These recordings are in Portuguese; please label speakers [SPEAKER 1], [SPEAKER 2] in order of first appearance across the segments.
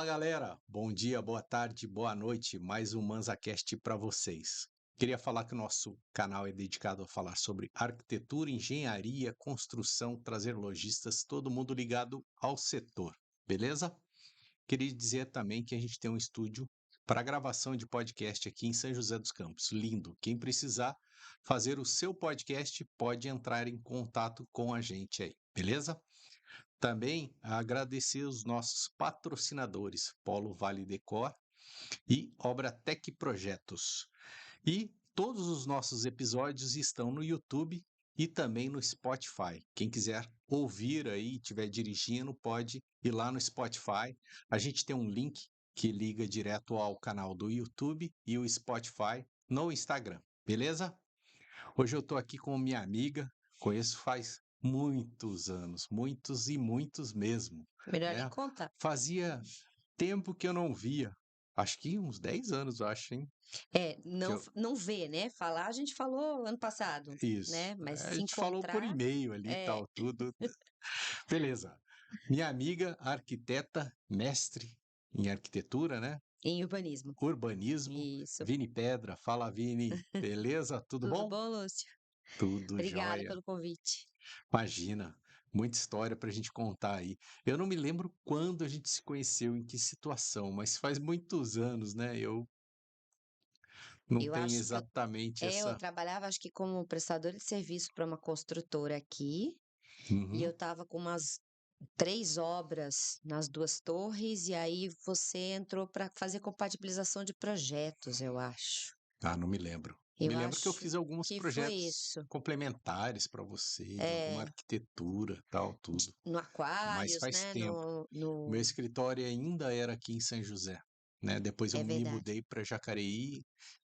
[SPEAKER 1] Fala galera, bom dia, boa tarde, boa noite, mais um ManzaCast para vocês. Queria falar que o nosso canal é dedicado a falar sobre arquitetura, engenharia, construção, trazer lojistas, todo mundo ligado ao setor, beleza? Queria dizer também que a gente tem um estúdio para gravação de podcast aqui em São José dos Campos, lindo. Quem precisar fazer o seu podcast pode entrar em contato com a gente aí, beleza? Também agradecer os nossos patrocinadores, Polo Vale Decor e Obra Tec Projetos. E todos os nossos episódios estão no YouTube e também no Spotify. Quem quiser ouvir aí, estiver dirigindo, pode ir lá no Spotify. A gente tem um link que liga direto ao canal do YouTube e o Spotify no Instagram, beleza? Hoje eu estou aqui com minha amiga, conheço faz muitos anos, muitos e muitos mesmo,
[SPEAKER 2] Melhor nem
[SPEAKER 1] né?
[SPEAKER 2] contar.
[SPEAKER 1] Fazia tempo que eu não via, acho que uns 10 anos, eu acho, hein?
[SPEAKER 2] É,
[SPEAKER 1] Que
[SPEAKER 2] não,
[SPEAKER 1] eu...
[SPEAKER 2] não vê, né? Falar, a gente falou ano passado,
[SPEAKER 1] Isso,
[SPEAKER 2] né? Mas
[SPEAKER 1] a
[SPEAKER 2] se
[SPEAKER 1] gente falou por
[SPEAKER 2] encontrar,
[SPEAKER 1] e-mail ali e
[SPEAKER 2] é
[SPEAKER 1] tal, tudo. Beleza. Minha amiga, arquiteta, mestre em arquitetura, né?
[SPEAKER 2] em urbanismo.
[SPEAKER 1] Urbanismo,
[SPEAKER 2] Isso.
[SPEAKER 1] Vini Pedra. Fala, Vini. Beleza? Tudo
[SPEAKER 2] Tudo
[SPEAKER 1] bom?
[SPEAKER 2] bom, Lúcio?
[SPEAKER 1] Tudo
[SPEAKER 2] Obrigada
[SPEAKER 1] jóia.
[SPEAKER 2] pelo convite.
[SPEAKER 1] Imagina, muita história para a gente contar aí. Eu não me lembro quando a gente se conheceu, em que situação, mas faz muitos anos, né? Eu não
[SPEAKER 2] Eu
[SPEAKER 1] tenho
[SPEAKER 2] acho que
[SPEAKER 1] exatamente
[SPEAKER 2] eu
[SPEAKER 1] essa.
[SPEAKER 2] trabalhava, acho que como prestadora de serviço para uma construtora aqui, e eu
[SPEAKER 1] Uhum.
[SPEAKER 2] estava com umas 3 obras nas 2 torres, e aí você entrou para fazer compatibilização de projetos, eu acho.
[SPEAKER 1] Ah, não me lembro. Me
[SPEAKER 2] Eu
[SPEAKER 1] lembro que eu
[SPEAKER 2] acho
[SPEAKER 1] fiz alguns
[SPEAKER 2] que foi
[SPEAKER 1] projetos
[SPEAKER 2] isso.
[SPEAKER 1] complementares para você, de alguma
[SPEAKER 2] É,
[SPEAKER 1] arquitetura, tal, tudo.
[SPEAKER 2] no
[SPEAKER 1] Mas
[SPEAKER 2] Aquários,
[SPEAKER 1] faz
[SPEAKER 2] né?
[SPEAKER 1] tempo.
[SPEAKER 2] No,
[SPEAKER 1] O meu
[SPEAKER 2] no...
[SPEAKER 1] escritório ainda era aqui em São José, né? Depois eu
[SPEAKER 2] É
[SPEAKER 1] me
[SPEAKER 2] verdade.
[SPEAKER 1] mudei para Jacareí,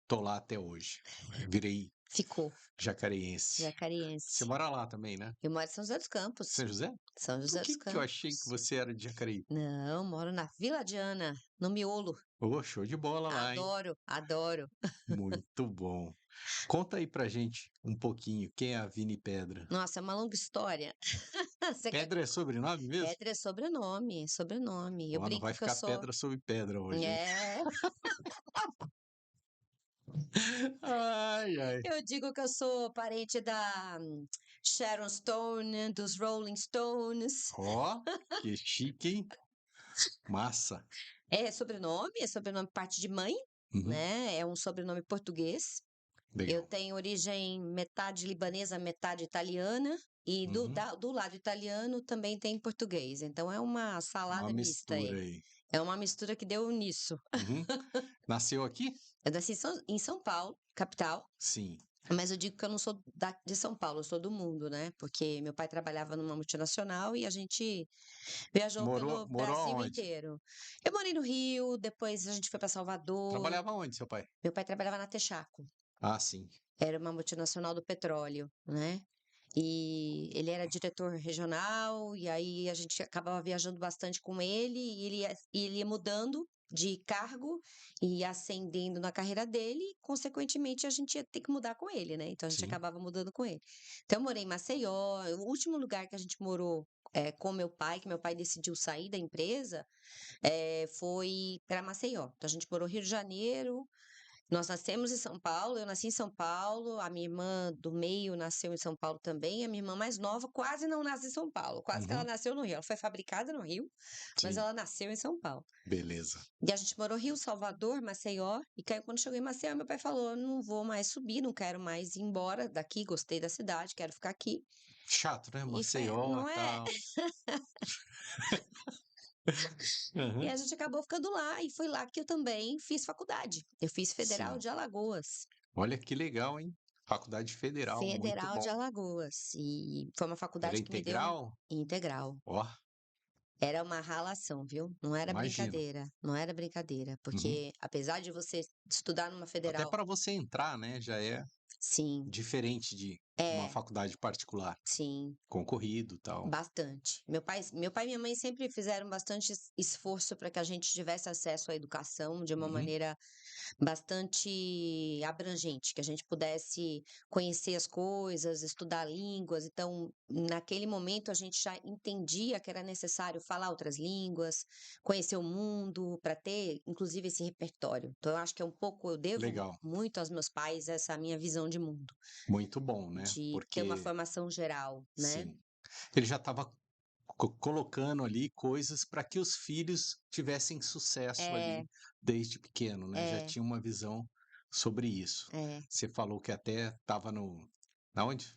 [SPEAKER 1] tô lá até hoje. Virei
[SPEAKER 2] Ficou.
[SPEAKER 1] jacareense. Você
[SPEAKER 2] Jacariense.
[SPEAKER 1] mora lá também, né?
[SPEAKER 2] Eu moro em São José dos Campos.
[SPEAKER 1] São José?
[SPEAKER 2] São
[SPEAKER 1] Por
[SPEAKER 2] José dos
[SPEAKER 1] que eu achei que
[SPEAKER 2] Campos.
[SPEAKER 1] você era de Jacareí?
[SPEAKER 2] Não, moro na Vila Diana, no Miolo.
[SPEAKER 1] Ô, show de bola lá, hein?
[SPEAKER 2] Adoro, adoro.
[SPEAKER 1] Muito bom. Conta aí pra gente um pouquinho, quem é a Vini Pedra?
[SPEAKER 2] Nossa, é uma longa história. Você quer que
[SPEAKER 1] Pedra é sobrenome mesmo?
[SPEAKER 2] Pedra é sobrenome, sobrenome. Eu
[SPEAKER 1] Ó, não vai
[SPEAKER 2] brinco que eu
[SPEAKER 1] ficar
[SPEAKER 2] sou.
[SPEAKER 1] pedra sobre pedra hoje, hein?
[SPEAKER 2] É,
[SPEAKER 1] Ai, ai.
[SPEAKER 2] eu digo que eu sou parente da Sharon Stone, dos Rolling Stones.
[SPEAKER 1] Ó, que chique, hein? Massa.
[SPEAKER 2] É sobrenome parte de mãe,
[SPEAKER 1] Uhum,
[SPEAKER 2] né? É um sobrenome português. Eu
[SPEAKER 1] legal.
[SPEAKER 2] tenho origem metade libanesa, metade italiana, e
[SPEAKER 1] Uhum,
[SPEAKER 2] do lado italiano também tem português. Então é uma
[SPEAKER 1] uma
[SPEAKER 2] salada mista
[SPEAKER 1] mistura
[SPEAKER 2] aí.
[SPEAKER 1] aí.
[SPEAKER 2] É uma mistura que deu nisso.
[SPEAKER 1] Uhum. Nasceu aqui?
[SPEAKER 2] Eu nasci em São Paulo, capital,
[SPEAKER 1] Sim.
[SPEAKER 2] mas eu digo que eu não sou de São Paulo, eu sou do mundo, né? Porque meu pai trabalhava numa multinacional e a gente viajou pelo
[SPEAKER 1] Morou
[SPEAKER 2] Brasil
[SPEAKER 1] aonde?
[SPEAKER 2] inteiro. Eu morei no Rio, depois a gente foi para Salvador.
[SPEAKER 1] Trabalhava onde, seu pai?
[SPEAKER 2] Meu pai trabalhava na Texaco.
[SPEAKER 1] Ah, sim.
[SPEAKER 2] Era uma multinacional do petróleo, né? E ele era diretor regional, e aí a gente acabava viajando bastante com ele, e ele ia mudando de cargo e ascendendo na carreira dele, e, consequentemente a gente ia ter que mudar com ele, né? Então a gente
[SPEAKER 1] Sim.
[SPEAKER 2] acabava mudando com ele. Então eu morei em Maceió, o último lugar que a gente morou com meu pai, que meu pai decidiu sair da empresa, foi para Maceió. Então a gente morou Rio de Janeiro, nós nascemos em São Paulo, eu nasci em São Paulo, a minha irmã do meio nasceu em São Paulo também, a minha irmã mais nova quase não nasce em São Paulo, quase que ela
[SPEAKER 1] Uhum,
[SPEAKER 2] nasceu no Rio. Ela foi fabricada no Rio, mas
[SPEAKER 1] sim.
[SPEAKER 2] ela nasceu em São Paulo.
[SPEAKER 1] Beleza.
[SPEAKER 2] E a gente morou Rio, Salvador, Maceió, e aí, quando chegou em Maceió, meu pai falou: não vou mais subir, não quero mais ir embora daqui, gostei da cidade, quero ficar aqui.
[SPEAKER 1] Chato, né?
[SPEAKER 2] E foi,
[SPEAKER 1] Maceió,
[SPEAKER 2] não é?
[SPEAKER 1] tal.
[SPEAKER 2] E
[SPEAKER 1] Uhum.
[SPEAKER 2] a gente acabou ficando lá, e foi lá que eu também fiz faculdade. Eu fiz Federal
[SPEAKER 1] Sim.
[SPEAKER 2] de Alagoas.
[SPEAKER 1] Olha que legal, hein? Faculdade Federal, muito
[SPEAKER 2] Federal de
[SPEAKER 1] bom.
[SPEAKER 2] Alagoas. E foi uma
[SPEAKER 1] Era
[SPEAKER 2] faculdade que me deu
[SPEAKER 1] integral?
[SPEAKER 2] integral.
[SPEAKER 1] Ó,
[SPEAKER 2] Era uma ralação, viu? Não era
[SPEAKER 1] imagino.
[SPEAKER 2] brincadeira, não era brincadeira,
[SPEAKER 1] Uhum.
[SPEAKER 2] porque apesar de você estudar numa
[SPEAKER 1] Até
[SPEAKER 2] federal,
[SPEAKER 1] para você entrar, né? Já é
[SPEAKER 2] sim,
[SPEAKER 1] diferente de uma
[SPEAKER 2] É,
[SPEAKER 1] faculdade particular,
[SPEAKER 2] sim.
[SPEAKER 1] concorrido, tal.
[SPEAKER 2] Bastante. Meu pai e minha mãe sempre fizeram bastante esforço para que a gente tivesse acesso à educação de uma
[SPEAKER 1] Uhum,
[SPEAKER 2] maneira bastante abrangente, que a gente pudesse conhecer as coisas, estudar línguas. Então, naquele momento, a gente já entendia que era necessário falar outras línguas, conhecer o mundo, para ter, inclusive, esse repertório. Então, eu acho que é um pouco, eu devo
[SPEAKER 1] legal,
[SPEAKER 2] muito aos meus pais essa minha visão de mundo,
[SPEAKER 1] muito bom, né?
[SPEAKER 2] de ter uma
[SPEAKER 1] Porque,
[SPEAKER 2] formação geral, né?
[SPEAKER 1] sim, ele já estava colocando ali coisas para que os filhos tivessem sucesso ali
[SPEAKER 2] É,
[SPEAKER 1] desde pequeno, né? Já
[SPEAKER 2] é,
[SPEAKER 1] tinha uma visão sobre isso.
[SPEAKER 2] é.
[SPEAKER 1] Você falou que até estava no. Na onde?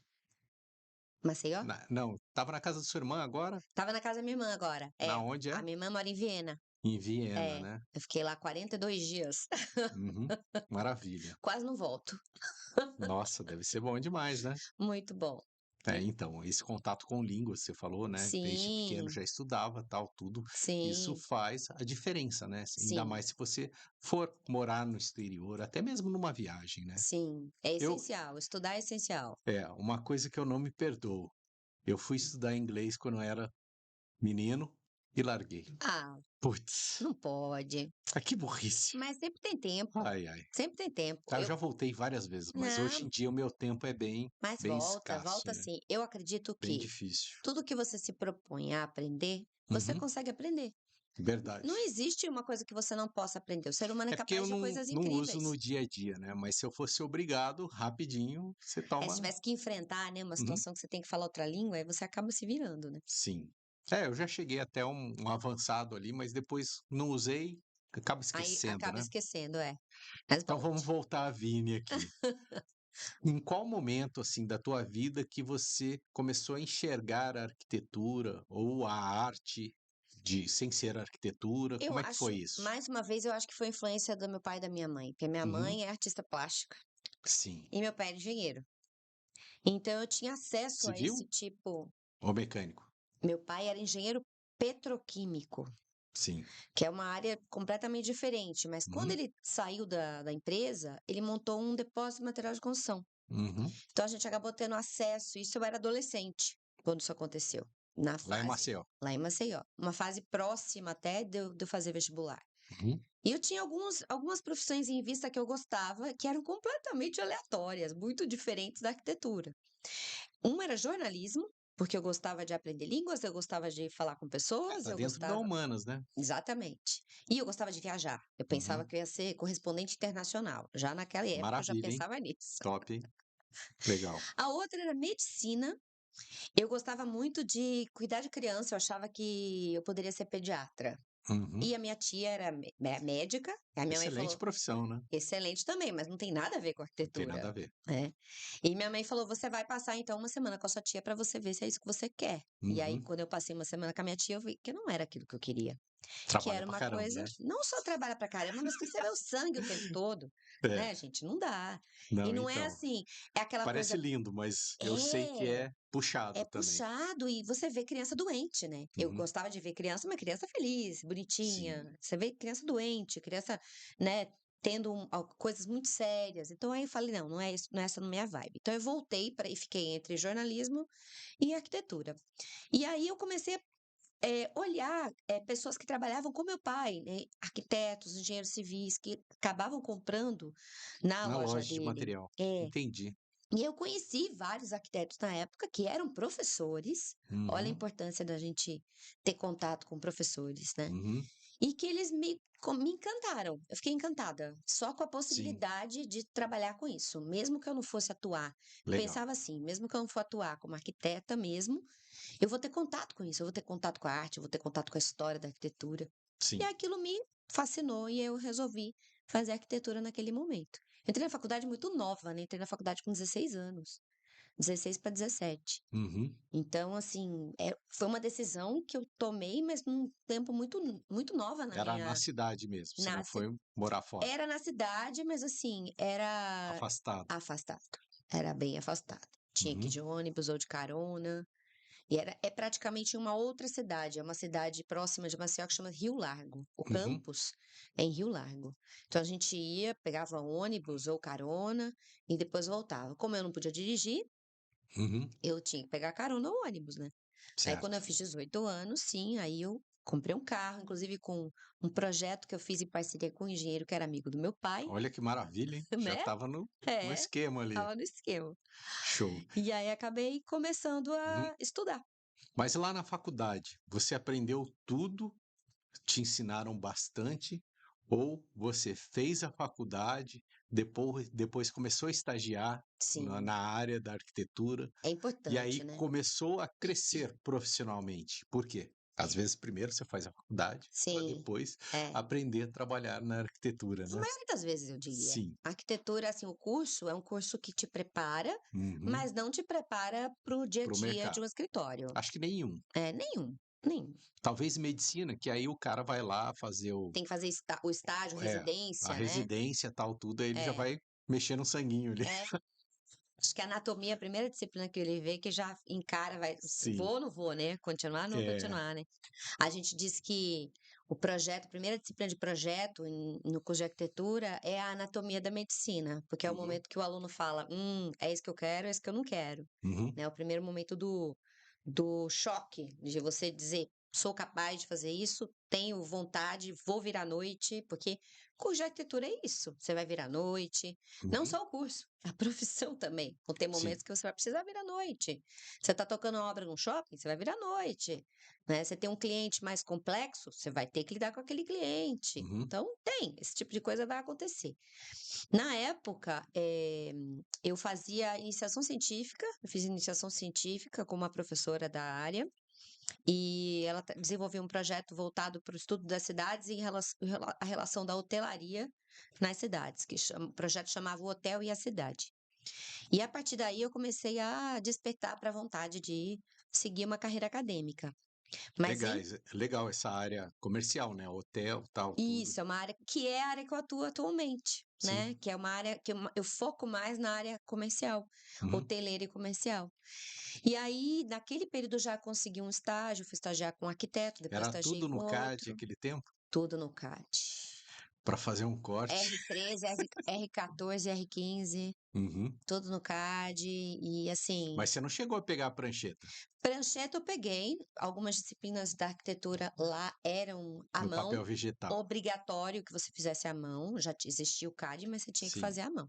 [SPEAKER 2] Maceió?
[SPEAKER 1] Não, estava na casa da sua irmã agora?
[SPEAKER 2] Tava na casa da minha irmã agora.
[SPEAKER 1] Na
[SPEAKER 2] É,
[SPEAKER 1] onde
[SPEAKER 2] a
[SPEAKER 1] é?
[SPEAKER 2] minha irmã mora em Viena.
[SPEAKER 1] Em Viena,
[SPEAKER 2] É,
[SPEAKER 1] né?
[SPEAKER 2] eu fiquei lá 42 dias.
[SPEAKER 1] Uhum, maravilha.
[SPEAKER 2] Quase não volto.
[SPEAKER 1] Nossa, deve ser bom demais, né?
[SPEAKER 2] Muito bom.
[SPEAKER 1] É, então, esse contato com línguas, você falou, né? Desde pequeno
[SPEAKER 2] Sim,
[SPEAKER 1] já estudava, tal, tudo. Isso
[SPEAKER 2] sim,
[SPEAKER 1] faz a diferença, né? Ainda
[SPEAKER 2] sim,
[SPEAKER 1] mais se você for morar no exterior, até mesmo numa viagem, né?
[SPEAKER 2] sim. É
[SPEAKER 1] Eu,
[SPEAKER 2] essencial. Estudar é essencial.
[SPEAKER 1] uma coisa que eu não me perdoo. Eu fui estudar inglês quando eu era menino e larguei.
[SPEAKER 2] Ah,
[SPEAKER 1] Putz,
[SPEAKER 2] não pode.
[SPEAKER 1] que burrice.
[SPEAKER 2] Mas sempre tem tempo.
[SPEAKER 1] Ai, ai.
[SPEAKER 2] Sempre tem tempo.
[SPEAKER 1] Eu já voltei várias vezes, mas hoje em
[SPEAKER 2] Não,
[SPEAKER 1] dia o meu tempo é bem,
[SPEAKER 2] mas
[SPEAKER 1] bem
[SPEAKER 2] volta,
[SPEAKER 1] escasso,
[SPEAKER 2] volta
[SPEAKER 1] né?
[SPEAKER 2] sim. Eu acredito
[SPEAKER 1] Bem
[SPEAKER 2] que
[SPEAKER 1] difícil.
[SPEAKER 2] tudo que você se propõe a aprender, você
[SPEAKER 1] Uhum,
[SPEAKER 2] consegue aprender. Não
[SPEAKER 1] verdade.
[SPEAKER 2] existe uma coisa que você não possa aprender. O ser humano é
[SPEAKER 1] É porque eu
[SPEAKER 2] capaz de coisas
[SPEAKER 1] não uso no
[SPEAKER 2] incríveis.
[SPEAKER 1] dia a dia, né? Mas se eu fosse obrigado, rapidinho, você
[SPEAKER 2] É, se
[SPEAKER 1] toma.
[SPEAKER 2] tivesse que enfrentar, né, uma
[SPEAKER 1] Uhum,
[SPEAKER 2] situação que você tem que falar outra língua, aí você acaba se virando, né?
[SPEAKER 1] sim. É, eu já cheguei até um avançado ali, mas depois não usei, acaba
[SPEAKER 2] Aí
[SPEAKER 1] esquecendo,
[SPEAKER 2] acaba
[SPEAKER 1] né?
[SPEAKER 2] esquecendo, é. Mas
[SPEAKER 1] Então vamos
[SPEAKER 2] volte.
[SPEAKER 1] voltar à Vini aqui. Em qual momento, assim, da tua vida que você começou a enxergar a arquitetura ou a arte de sem ser arquitetura?
[SPEAKER 2] Eu
[SPEAKER 1] Como é que foi
[SPEAKER 2] acho,
[SPEAKER 1] isso?
[SPEAKER 2] mais uma vez, eu acho que foi influência do meu pai e da minha mãe, porque minha
[SPEAKER 1] Uhum,
[SPEAKER 2] mãe é artista plástica
[SPEAKER 1] sim.
[SPEAKER 2] e meu pai é engenheiro. Então eu tinha acesso a esse
[SPEAKER 1] Civil
[SPEAKER 2] tipo.
[SPEAKER 1] ou mecânico?
[SPEAKER 2] Meu pai era engenheiro petroquímico,
[SPEAKER 1] Sim.
[SPEAKER 2] que é uma área completamente diferente, mas quando
[SPEAKER 1] Uhum,
[SPEAKER 2] ele saiu da empresa, ele montou um depósito de material de construção.
[SPEAKER 1] uhum.
[SPEAKER 2] Então a gente acabou tendo acesso, isso eu era adolescente quando isso aconteceu, na
[SPEAKER 1] Lá em
[SPEAKER 2] fase,
[SPEAKER 1] Maceió.
[SPEAKER 2] lá em Maceió, uma fase próxima até de eu fazer vestibular.
[SPEAKER 1] Uhum.
[SPEAKER 2] E eu tinha algumas profissões em vista que eu gostava, que eram completamente aleatórias, muito diferentes da arquitetura. Uma era jornalismo, porque eu gostava de aprender línguas, eu gostava de falar com
[SPEAKER 1] É,
[SPEAKER 2] pessoas,
[SPEAKER 1] tá
[SPEAKER 2] eu
[SPEAKER 1] dentro da
[SPEAKER 2] gostava.
[SPEAKER 1] humanas, né?
[SPEAKER 2] Exatamente. E eu gostava de viajar. Eu pensava
[SPEAKER 1] Uhum.
[SPEAKER 2] que eu ia ser correspondente internacional. Já naquela época eu já
[SPEAKER 1] Maravilha, hein?
[SPEAKER 2] pensava nisso.
[SPEAKER 1] Top, hein? Legal.
[SPEAKER 2] A outra era medicina. Eu gostava muito de cuidar de criança, eu achava que eu poderia ser pediatra.
[SPEAKER 1] Uhum.
[SPEAKER 2] E a minha tia era médica, a minha mãe
[SPEAKER 1] Excelente
[SPEAKER 2] falou:
[SPEAKER 1] profissão, né?
[SPEAKER 2] excelente também, mas não tem nada a ver com
[SPEAKER 1] Não tem nada
[SPEAKER 2] arquitetura,
[SPEAKER 1] a ver.
[SPEAKER 2] né. E minha mãe falou: "Você vai passar então uma semana com a sua tia para você ver se é isso que você quer". E aí
[SPEAKER 1] Uhum.
[SPEAKER 2] quando eu passei uma semana com a minha tia, eu vi que não era aquilo que eu queria, que
[SPEAKER 1] Trabalha
[SPEAKER 2] era
[SPEAKER 1] pra
[SPEAKER 2] uma
[SPEAKER 1] caramba,
[SPEAKER 2] coisa
[SPEAKER 1] né?
[SPEAKER 2] não só trabalha pra caramba, mas que você vê o sangue o tempo todo,
[SPEAKER 1] É.
[SPEAKER 2] né, gente, não dá. E
[SPEAKER 1] Não,
[SPEAKER 2] não é
[SPEAKER 1] então.
[SPEAKER 2] assim, é aquela
[SPEAKER 1] Parece
[SPEAKER 2] coisa
[SPEAKER 1] lindo, mas eu sei que
[SPEAKER 2] é.
[SPEAKER 1] é puxado
[SPEAKER 2] É
[SPEAKER 1] também.
[SPEAKER 2] puxado e você vê criança doente, né. Eu
[SPEAKER 1] Uhum.
[SPEAKER 2] gostava de ver criança, uma criança feliz, bonitinha.
[SPEAKER 1] Sim.
[SPEAKER 2] Você vê criança doente, criança, né, tendo coisas muito sérias. Então aí eu falei: "Não, não é isso, não é essa a minha vibe". Então eu voltei para e fiquei entre jornalismo e arquitetura. E aí eu comecei a, olhar, pessoas que trabalhavam com meu pai, né, arquitetos, engenheiros civis, que acabavam comprando na
[SPEAKER 1] Na
[SPEAKER 2] loja
[SPEAKER 1] loja de
[SPEAKER 2] dele.
[SPEAKER 1] material.
[SPEAKER 2] É.
[SPEAKER 1] Entendi.
[SPEAKER 2] E eu conheci vários arquitetos na época que eram professores. Olha a
[SPEAKER 1] Uhum.
[SPEAKER 2] importância da gente ter contato com professores, né?
[SPEAKER 1] Uhum.
[SPEAKER 2] E que eles me encantaram. Eu fiquei encantada só com a
[SPEAKER 1] Sim.
[SPEAKER 2] possibilidade de trabalhar com isso, mesmo que eu não fosse atuar. Eu
[SPEAKER 1] Legal.
[SPEAKER 2] pensava assim, mesmo que eu não for atuar como arquiteta mesmo, eu vou ter contato com isso, eu vou ter contato com a arte, eu vou ter contato com a história da arquitetura. E
[SPEAKER 1] Sim.
[SPEAKER 2] aquilo me fascinou e eu resolvi fazer arquitetura naquele momento. Entrei na faculdade muito nova, né? Entrei na faculdade com 16 anos. 16 para 17.
[SPEAKER 1] Uhum.
[SPEAKER 2] Então, assim, foi uma decisão que eu tomei, mas num tempo muito nova na
[SPEAKER 1] Era na
[SPEAKER 2] minha
[SPEAKER 1] cidade mesmo, você
[SPEAKER 2] na
[SPEAKER 1] não
[SPEAKER 2] ci
[SPEAKER 1] foi morar fora.
[SPEAKER 2] era na cidade, mas assim, era
[SPEAKER 1] Afastado.
[SPEAKER 2] afastado, era bem afastado. Tinha que ir
[SPEAKER 1] Uhum.
[SPEAKER 2] de ônibus ou de carona, e é praticamente uma outra cidade, é uma cidade próxima de Maceió que chama Rio Largo. O
[SPEAKER 1] Uhum.
[SPEAKER 2] campus é em Rio Largo. Então a gente ia, pegava ônibus ou carona e depois voltava. Como eu não podia dirigir,
[SPEAKER 1] Uhum.
[SPEAKER 2] Eu tinha que pegar carona no ônibus, né. Aí quando eu
[SPEAKER 1] Certo.
[SPEAKER 2] fiz 18 anos, sim, aí eu comprei um carro, inclusive com um projeto que eu fiz em parceria com um engenheiro que era amigo do meu pai,
[SPEAKER 1] Olha que maravilha, hein? Já
[SPEAKER 2] né.
[SPEAKER 1] estava no
[SPEAKER 2] É,
[SPEAKER 1] esquema ali.
[SPEAKER 2] estava no esquema.
[SPEAKER 1] Show.
[SPEAKER 2] E aí acabei começando
[SPEAKER 1] Uhum.
[SPEAKER 2] a estudar.
[SPEAKER 1] Mas lá na faculdade, você aprendeu tudo? Te ensinaram bastante? Ou você fez a faculdade, depois começou a estagiar na
[SPEAKER 2] Sim,
[SPEAKER 1] área da arquitetura,
[SPEAKER 2] é
[SPEAKER 1] e
[SPEAKER 2] importante,
[SPEAKER 1] aí
[SPEAKER 2] né.
[SPEAKER 1] começou a crescer profissionalmente? Por quê? Às vezes, primeiro você faz a faculdade, para
[SPEAKER 2] Sim,
[SPEAKER 1] depois
[SPEAKER 2] é.
[SPEAKER 1] aprender a trabalhar na arquitetura,
[SPEAKER 2] A
[SPEAKER 1] né?
[SPEAKER 2] maioria das vezes eu diria.
[SPEAKER 1] Sim.
[SPEAKER 2] A arquitetura, assim, o curso é um curso que te prepara,
[SPEAKER 1] Uhum.
[SPEAKER 2] mas não te prepara para o dia a
[SPEAKER 1] Para o
[SPEAKER 2] dia de
[SPEAKER 1] mercado.
[SPEAKER 2] um escritório.
[SPEAKER 1] Acho que nenhum.
[SPEAKER 2] É, nenhum, nenhum.
[SPEAKER 1] Talvez medicina, que aí o cara vai lá fazer
[SPEAKER 2] Tem que fazer o estágio,
[SPEAKER 1] é, a
[SPEAKER 2] residência, né.
[SPEAKER 1] residência, tal, tudo, aí ele já
[SPEAKER 2] É,
[SPEAKER 1] vai mexer no sanguinho ali.
[SPEAKER 2] é. Acho que a anatomia é a primeira disciplina que ele vê que já encara, vai,
[SPEAKER 1] Sim.
[SPEAKER 2] vou ou não vou, né? Continuar ou não
[SPEAKER 1] É.
[SPEAKER 2] continuar, né? A gente diz que o projeto, a primeira disciplina de projeto no curso de arquitetura é a anatomia da medicina, porque é o
[SPEAKER 1] Uhum.
[SPEAKER 2] momento que o aluno fala, é isso que eu quero, é isso que eu não quero,
[SPEAKER 1] Uhum.
[SPEAKER 2] né? O primeiro momento do choque, de você dizer, sou capaz de fazer isso, tenho vontade, vou vir à noite, porque curso de arquitetura é isso, você vai vir à noite, não
[SPEAKER 1] Uhum.
[SPEAKER 2] só o curso, a profissão também, vão ter
[SPEAKER 1] Sim.
[SPEAKER 2] momentos que você vai precisar vir à noite. Você está tocando uma obra num shopping, você vai vir à noite, né? Você tem um cliente mais complexo, você vai ter que lidar com aquele cliente.
[SPEAKER 1] Uhum.
[SPEAKER 2] Então, esse tipo de coisa vai acontecer. Na época, eu fazia iniciação científica, eu fiz iniciação científica com uma professora da área, e ela desenvolveu um projeto voltado para o estudo das cidades e a relação da hotelaria nas cidades, o projeto chamava O Hotel e a Cidade. E a partir daí eu comecei a despertar para a vontade de seguir uma carreira acadêmica. Mas em
[SPEAKER 1] Legais, legal essa área comercial, né? Hotel, tal, tudo.
[SPEAKER 2] Isso, é uma área que é a área que eu atuo atualmente,
[SPEAKER 1] Sim.
[SPEAKER 2] né, que é uma área que eu foco mais na área comercial,
[SPEAKER 1] Uhum.
[SPEAKER 2] hoteleira e comercial. E aí, naquele período, eu já consegui um estágio, fui estagiar com um arquiteto, depois
[SPEAKER 1] Era
[SPEAKER 2] estagiei
[SPEAKER 1] tudo
[SPEAKER 2] com
[SPEAKER 1] no CAD
[SPEAKER 2] outro,
[SPEAKER 1] aquele tempo
[SPEAKER 2] tudo no CAD.
[SPEAKER 1] para fazer um corte.
[SPEAKER 2] R13, R14, R15,
[SPEAKER 1] Uhum.
[SPEAKER 2] tudo no CAD e, assim,
[SPEAKER 1] Mas você não chegou a pegar a prancheta
[SPEAKER 2] prancheta eu peguei, algumas disciplinas da arquitetura lá eram à
[SPEAKER 1] no
[SPEAKER 2] mão,
[SPEAKER 1] papel vegetal.
[SPEAKER 2] obrigatório que você fizesse à mão, já existia o CAD, mas você tinha que
[SPEAKER 1] Sim.
[SPEAKER 2] fazer à mão.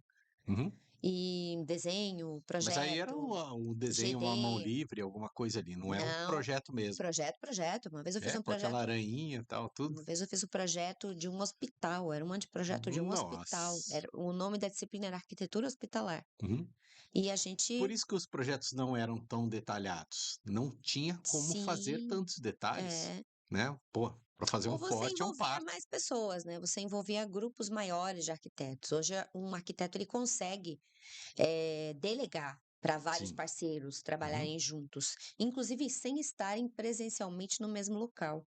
[SPEAKER 1] Uhum.
[SPEAKER 2] E desenho,
[SPEAKER 1] Mas aí era
[SPEAKER 2] projeto,
[SPEAKER 1] o desenho, uma mão
[SPEAKER 2] GD,
[SPEAKER 1] livre, alguma coisa ali, não é um
[SPEAKER 2] não,
[SPEAKER 1] projeto mesmo.
[SPEAKER 2] projeto. Uma vez eu fiz
[SPEAKER 1] É,
[SPEAKER 2] um
[SPEAKER 1] com aquela
[SPEAKER 2] projeto,
[SPEAKER 1] aranhinha e tal, tudo.
[SPEAKER 2] uma vez eu fiz um projeto de um hospital, era um anteprojeto de um hospital,
[SPEAKER 1] Nossa.
[SPEAKER 2] o nome da disciplina era arquitetura hospitalar.
[SPEAKER 1] Uhum.
[SPEAKER 2] E a
[SPEAKER 1] Por
[SPEAKER 2] gente,
[SPEAKER 1] isso que os projetos não eram tão detalhados. Não tinha como fazer
[SPEAKER 2] sim,
[SPEAKER 1] tantos detalhes,
[SPEAKER 2] é.
[SPEAKER 1] né? Pô, para fazer um
[SPEAKER 2] Ou você
[SPEAKER 1] forte é um
[SPEAKER 2] envolvia
[SPEAKER 1] parque.
[SPEAKER 2] mais pessoas, né, você envolvia grupos maiores de arquitetos. Hoje, um arquiteto ele consegue, delegar para vários
[SPEAKER 1] Sim.
[SPEAKER 2] parceiros
[SPEAKER 1] Uhum.
[SPEAKER 2] trabalharem juntos, inclusive sem estarem presencialmente no mesmo local.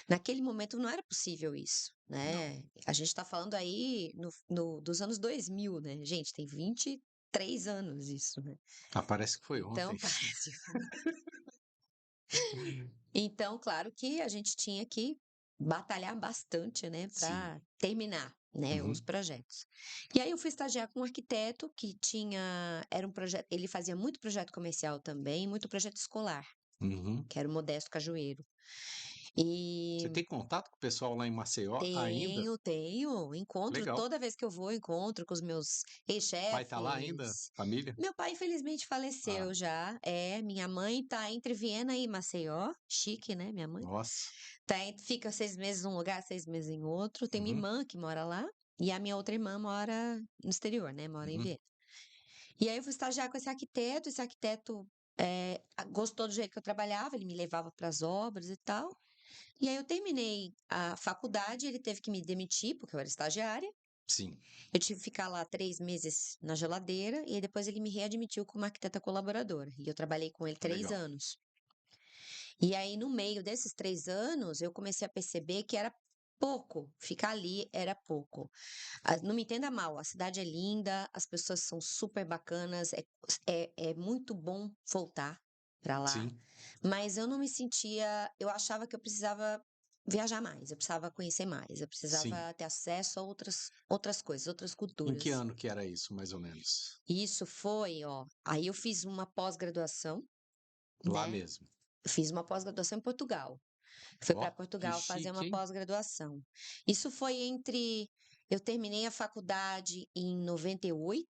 [SPEAKER 2] Naquele momento não era possível isso,
[SPEAKER 1] Não.
[SPEAKER 2] né. A gente está falando aí dos anos 2000, né, gente, tem 23 anos isso, né.
[SPEAKER 1] Ah, parece que foi
[SPEAKER 2] Então
[SPEAKER 1] ontem.
[SPEAKER 2] parece. Então, claro que a gente tinha que batalhar bastante, né,
[SPEAKER 1] Sim.
[SPEAKER 2] para terminar, né, os
[SPEAKER 1] Uhum.
[SPEAKER 2] projetos. E aí eu fui estagiar com um arquiteto que era um projeto, ele fazia muito projeto comercial também, muito projeto escolar,
[SPEAKER 1] Uhum.
[SPEAKER 2] que era o Modesto Cajueiro.
[SPEAKER 1] Você
[SPEAKER 2] E
[SPEAKER 1] tem contato com o pessoal lá em Maceió ainda?
[SPEAKER 2] tenho, encontro
[SPEAKER 1] Legal.
[SPEAKER 2] toda vez que eu vou, encontro com os meus
[SPEAKER 1] Pai tá lá ainda?
[SPEAKER 2] ex-chefes.
[SPEAKER 1] Família?
[SPEAKER 2] Meu pai infelizmente
[SPEAKER 1] Ah,
[SPEAKER 2] faleceu já, minha mãe tá entre Viena e Maceió, chique, né, minha mãe.
[SPEAKER 1] nossa.
[SPEAKER 2] Fica 6 meses num lugar, 6 meses em outro. Tem minha
[SPEAKER 1] Uhum.
[SPEAKER 2] irmã que mora lá, e a minha outra irmã mora no exterior, né, mora em
[SPEAKER 1] Uhum.
[SPEAKER 2] Viena. E aí eu fui estagiar com esse arquiteto, gostou do jeito que eu trabalhava, ele me levava para as obras e tal. E aí eu terminei a faculdade, ele teve que me demitir, porque eu era estagiária.
[SPEAKER 1] Sim.
[SPEAKER 2] Eu tive que ficar lá 3 meses na geladeira, e aí depois ele me readmitiu como arquiteta colaboradora, e eu trabalhei com ele 3
[SPEAKER 1] Legal.
[SPEAKER 2] anos. E aí, no meio desses 3 anos, eu comecei a perceber que era pouco, ficar ali era pouco. Não me entenda mal, a cidade é linda, as pessoas são super bacanas, é muito bom voltar para lá,
[SPEAKER 1] Sim.
[SPEAKER 2] mas eu não me sentia, eu achava que eu precisava viajar mais, eu precisava conhecer mais, eu
[SPEAKER 1] Sim.
[SPEAKER 2] precisava ter acesso a outras coisas, outras
[SPEAKER 1] Em que
[SPEAKER 2] culturas.
[SPEAKER 1] ano que era isso, mais ou menos?
[SPEAKER 2] E isso foi, ó, aí eu fiz uma pós-graduação,
[SPEAKER 1] Lá
[SPEAKER 2] né?
[SPEAKER 1] mesmo.
[SPEAKER 2] Fiz uma pós-graduação em Portugal. Fui
[SPEAKER 1] Ó,
[SPEAKER 2] para
[SPEAKER 1] que
[SPEAKER 2] Portugal fazer uma
[SPEAKER 1] chique, hein?
[SPEAKER 2] pós-graduação. Isso foi entre. Eu terminei a faculdade em 98.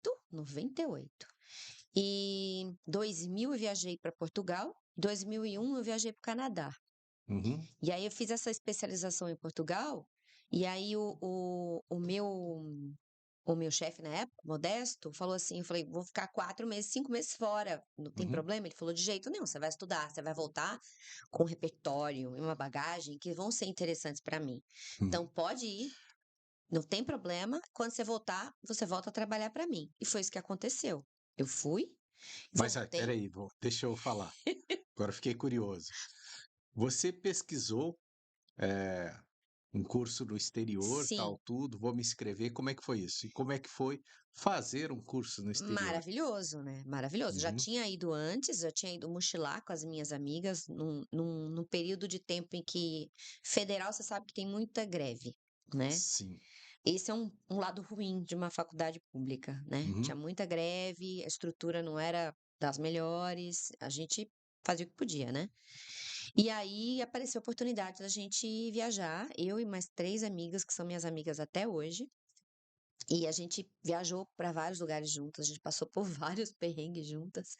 [SPEAKER 2] E 2000 eu viajei para Portugal, 2001 eu viajei para o Canadá.
[SPEAKER 1] Uhum.
[SPEAKER 2] E aí eu fiz essa especialização em Portugal, e aí o meu chefe na época, Modesto, falou assim, eu falei, vou ficar 4 meses, 5 meses fora, não tem
[SPEAKER 1] Uhum.
[SPEAKER 2] problema? Ele falou, de jeito nenhum, você vai estudar, você vai voltar com um repertório e uma bagagem que vão ser interessantes para mim.
[SPEAKER 1] Hum.
[SPEAKER 2] Então pode ir, não tem problema, quando você voltar, você volta a trabalhar para mim. E foi isso que aconteceu. Eu fui,
[SPEAKER 1] Mas
[SPEAKER 2] voltei,
[SPEAKER 1] peraí, deixa eu falar. Agora fiquei curioso. Você pesquisou eh, um curso no exterior,
[SPEAKER 2] sim.
[SPEAKER 1] tal, tudo, vou me inscrever. Como é que foi isso? E como é que foi fazer um curso no exterior?
[SPEAKER 2] Maravilhoso, né? Maravilhoso. Já
[SPEAKER 1] Uhum.
[SPEAKER 2] tinha ido antes, já tinha ido mochilar com as minhas amigas num período de tempo em que federal, você sabe que tem muita greve, né?
[SPEAKER 1] Sim.
[SPEAKER 2] Esse é um lado ruim de uma faculdade pública, né? Tinha
[SPEAKER 1] Uhum.
[SPEAKER 2] muita greve, a estrutura não era das melhores, a gente fazia o que podia, né? E aí apareceu a oportunidade da gente viajar, eu e mais 3 amigas, que são minhas amigas até hoje. E a gente viajou para vários lugares juntas, a gente passou por vários perrengues juntas.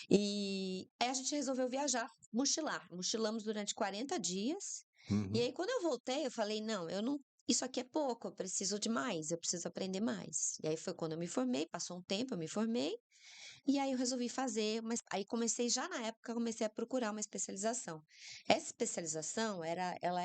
[SPEAKER 2] E aí a gente resolveu viajar, mochilar. Mochilamos durante 40 dias. E
[SPEAKER 1] Uhum.
[SPEAKER 2] aí quando eu voltei, eu falei: "Não, eu não, isso aqui é pouco, eu preciso de mais, eu preciso aprender mais". E aí foi quando eu me formei, passou um tempo, eu me formei, e aí eu resolvi fazer, mas aí comecei já na época, comecei a procurar uma especialização. Essa especialização ela